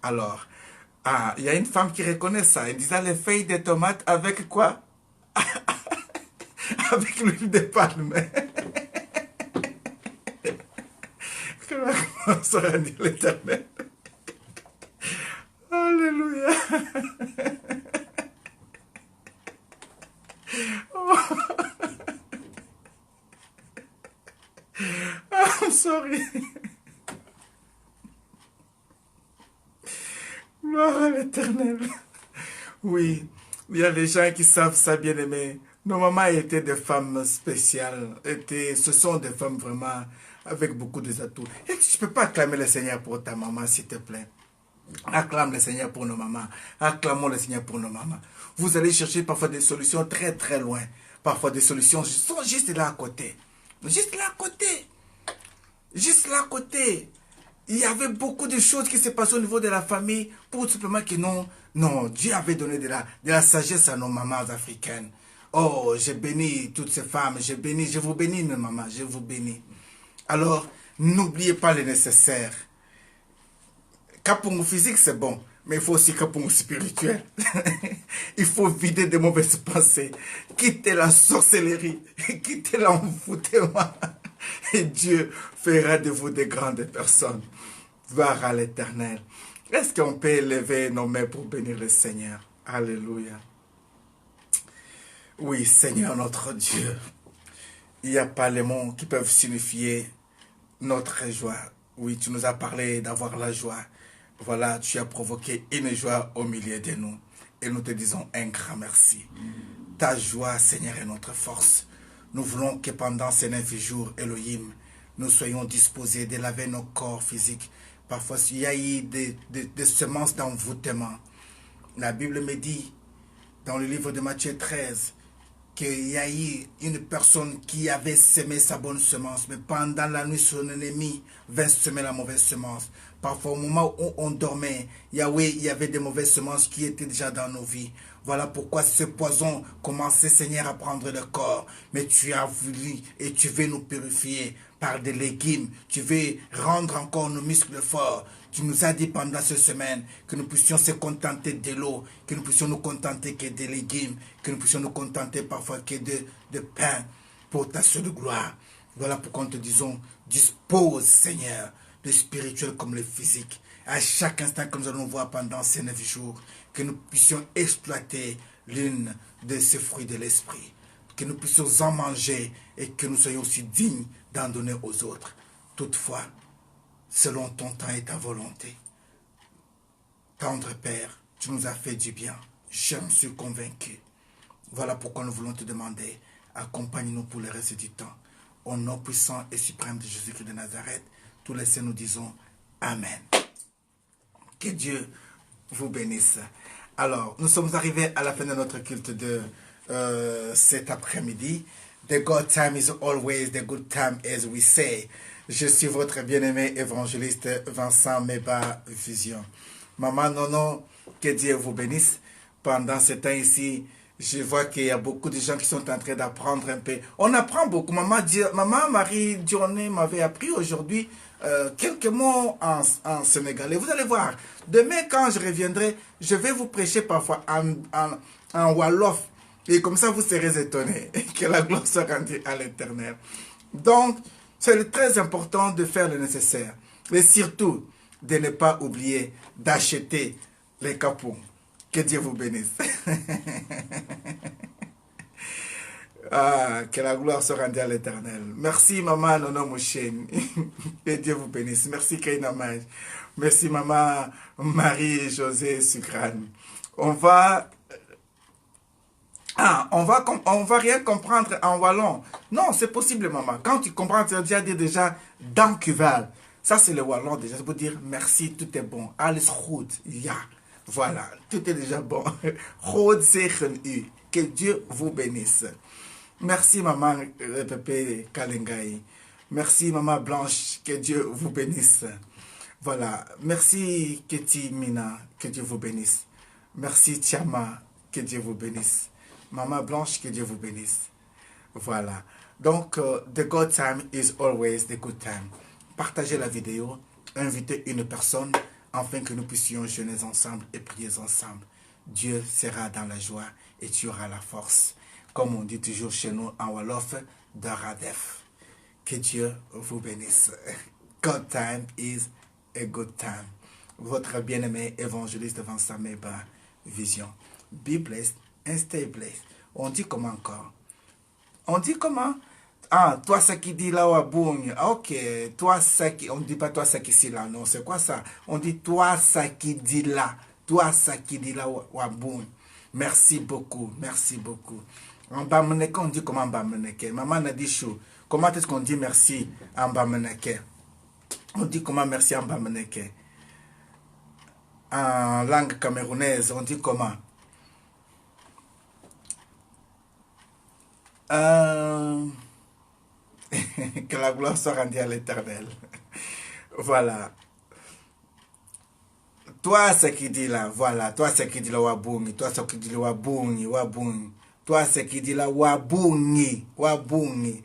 Alors, il y a une femme qui reconnaît ça. Elle disait les feuilles de tomates avec quoi? Avec l'huile de palme. Comment sera dit l'Éternel? Alléluia. I'm sorry. Gloire à l'Éternel. Oui, il y a des gens qui savent ça, bien aimé. Nos mamans étaient des femmes spéciales. Ce sont des femmes vraiment avec beaucoup d'atouts. Et tu ne peux pas acclamer le Seigneur pour ta maman, s'il te plaît. Acclame le Seigneur pour nos mamans. Acclamons le Seigneur pour nos mamans. Vous allez chercher parfois des solutions très très loin. Parfois des solutions sont juste là à côté. Juste là à côté. Juste là à côté. Il y avait beaucoup de choses qui se passaient au niveau de la famille pour tout simplement que non, Dieu avait donné de la sagesse à nos mamans africaines. Oh, je bénis toutes ces femmes, je vous bénis mes mamans, je vous bénis. Alors, n'oubliez pas le nécessaire. Kapung physique, c'est bon, mais il faut aussi kapung spirituel. Il faut vider de mauvaises pensées, quitter la sorcellerie, quitter l'envoûtement. Et Dieu fera de vous des grandes personnes. Gloire à l'Éternel. Est-ce qu'on peut élever nos mains pour bénir le Seigneur? Alléluia. Oui, Seigneur notre Dieu. Il n'y a pas les mots qui peuvent signifier notre joie. Oui, tu nous as parlé d'avoir la joie. Voilà, tu as provoqué une joie au milieu de nous. Et nous te disons un grand merci. Ta joie, Seigneur, est notre force. Nous voulons que pendant ces 9 jours, Elohim, nous soyons disposés de laver nos corps physiques. Parfois, il y a eu des semences d'envoûtement. La Bible me dit, dans le livre de Matthieu 13, qu'il y a eu une personne qui avait semé sa bonne semence, mais pendant la nuit, son ennemi vint semer la mauvaise semence. Parfois, au moment où on dormait, Yahweh, il y avait des mauvaises semences qui étaient déjà dans nos vies. Voilà pourquoi ce poison commençait, Seigneur, à prendre le corps. Mais tu as voulu et tu veux nous purifier par des légumes. Tu veux rendre encore nos muscles forts. Tu nous as dit pendant cette semaine que nous puissions se contenter de l'eau, que nous puissions nous contenter que des légumes, que nous puissions nous contenter parfois que de pain pour ta seule gloire. Voilà pourquoi nous te disons, dispose, Seigneur, le spirituel comme le physique. À chaque instant que nous allons voir pendant ces 9 jours, que nous puissions exploiter l'une de ces fruits de l'esprit, que nous puissions en manger et que nous soyons aussi dignes d'en donner aux autres. Toutefois, selon ton temps et ta volonté, tendre Père, tu nous as fait du bien. J'en suis convaincu. Voilà pourquoi nous voulons te demander, accompagne-nous pour le reste du temps. Au nom puissant et suprême de Jésus-Christ de Nazareth, tous les saints nous disons Amen. Que Dieu vous bénisse. Alors, nous sommes arrivés à la fin de notre culte de cet après-midi. The good time is always the good time, as we say. Je suis votre bien-aimé évangéliste Vincent Meba Vision. Maman Nono, que Dieu vous bénisse. Pendant ce temps ici, je vois qu'il y a beaucoup de gens qui sont en train d'apprendre un peu. On apprend beaucoup. Maman Marie Dionné m'avait appris aujourd'hui quelques mots en sénégalais. Vous allez voir, demain quand je reviendrai, je vais vous prêcher parfois en wolof. Et comme ça, vous serez étonnés que la gloire soit rendue à l'Éternel. Donc, c'est très important de faire le nécessaire. Et surtout, de ne pas oublier d'acheter les capons. Que Dieu vous bénisse. Ah, que la gloire soit rendue à l'Éternel. Merci, maman Nono Mouchen. Que Dieu vous bénisse. Merci, Keina Maj. Merci, maman Marie-Josée Sucran. On va rien comprendre en wallon. Non, c'est possible, maman. Quand tu comprends, tu as déjà dit dankjewel. Ça, c'est le wallon déjà. Ça veut dire merci, tout est bon. Alles goed. Ja. Voilà, tout est déjà bon. God zegen u. Que Dieu vous bénisse. Merci, maman Pépé Kalengai. Merci, maman Blanche. Que Dieu vous bénisse. Voilà. Merci, Keti Mina. Que Dieu vous bénisse. Merci, Tiama. Que Dieu vous bénisse. Maman Blanche, que Dieu vous bénisse. Voilà. Donc, the good time is always the good time. Partagez la vidéo, invitez une personne, afin que nous puissions jeûner ensemble et prier ensemble. Dieu sera dans la joie et tu auras la force. Comme on dit toujours chez nous en Wolof, de Radef. Que Dieu vous bénisse. God time is a good time. Votre bien-aimé évangéliste Vincent Meba Vision. Be blessed and stay blessed. On dit comment encore? On dit comment? Ah, toi ça qui dit là waboung. Ok, toi ça qui... On ne dit pas toi ça qui dit là, non, c'est quoi ça? On dit toi ça qui dit là. Toi ça qui dit là waboung. Merci beaucoup, merci beaucoup. En Bameneke, on dit comment en Bameneke? Maman a dit chou. Comment est-ce qu'on dit merci en Bameneke? On dit comment merci en Bameneke? En langue camerounaise, on dit comment? Que la gloire soit rendue à l'Éternel. Voilà. Toi, ce qui dit là, voilà. Toi, ce qui dit là, wabungi. Toi, ce qui dit là, wabungi, wabungi. Toi, ce qui dit là, wabungi, wabungi.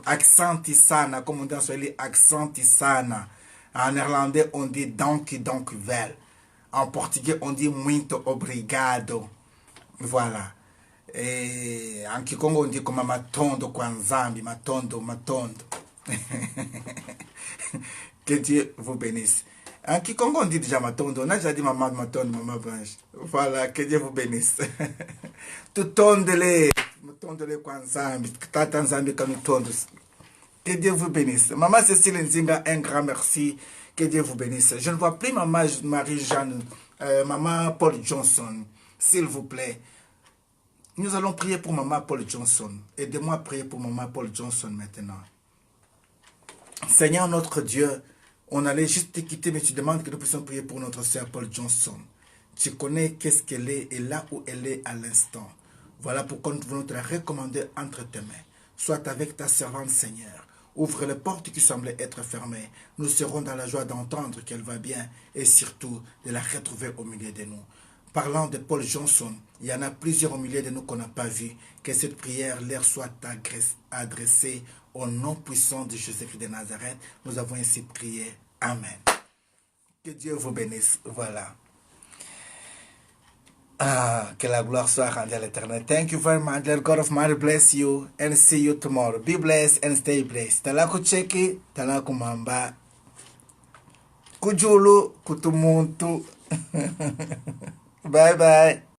Accenti sana, comme on dit en swahili, accenti sana. En néerlandais, on dit donc vel. En portugais, on dit muito obrigado. Voilà. Et en Kikongo, on dit comme matondo kwanzambi, matondo. Que Dieu vous bénisse. En Kikongo, on dit déjà matondo. On a déjà dit maman matondo, maman blanche. Voilà, que Dieu vous bénisse. Tout tondele, tondele kwanzambi, tata nzambi kanutondo. Que Dieu vous bénisse. Maman Cécile Nzinga, un grand merci. Que Dieu vous bénisse. Je ne vois plus maman Marie-Jeanne, maman Paul Johnson. S'il vous plaît. Nous allons prier pour maman Paul Johnson. Aidez-moi à prier pour maman Paul Johnson maintenant. Seigneur notre Dieu, on allait juste te quitter, mais tu demandes que nous puissions prier pour notre sœur Paul Johnson. Tu connais qu'est-ce qu'elle est et là où elle est à l'instant. Voilà pourquoi nous voulons te la recommander entre tes mains. Sois avec ta servante, Seigneur. Ouvre les portes qui semblaient être fermées. Nous serons dans la joie d'entendre qu'elle va bien et surtout de la retrouver au milieu de nous. Parlant de Paul Johnson, il y en a plusieurs au milieu de nous qu'on n'a pas vu. Que cette prière leur soit adressée au nom puissant de Jésus-Christ de Nazareth. Nous avons ainsi prié. Amen. Que Dieu vous bénisse. Voilà. Que la gloire soit rendue à l'éternel. Thank you very much. Let God of might bless you and see you tomorrow. Be blessed and stay blessed. Talaku cheki, talaku mamba. Kujulu, kutumuntu. Bye bye.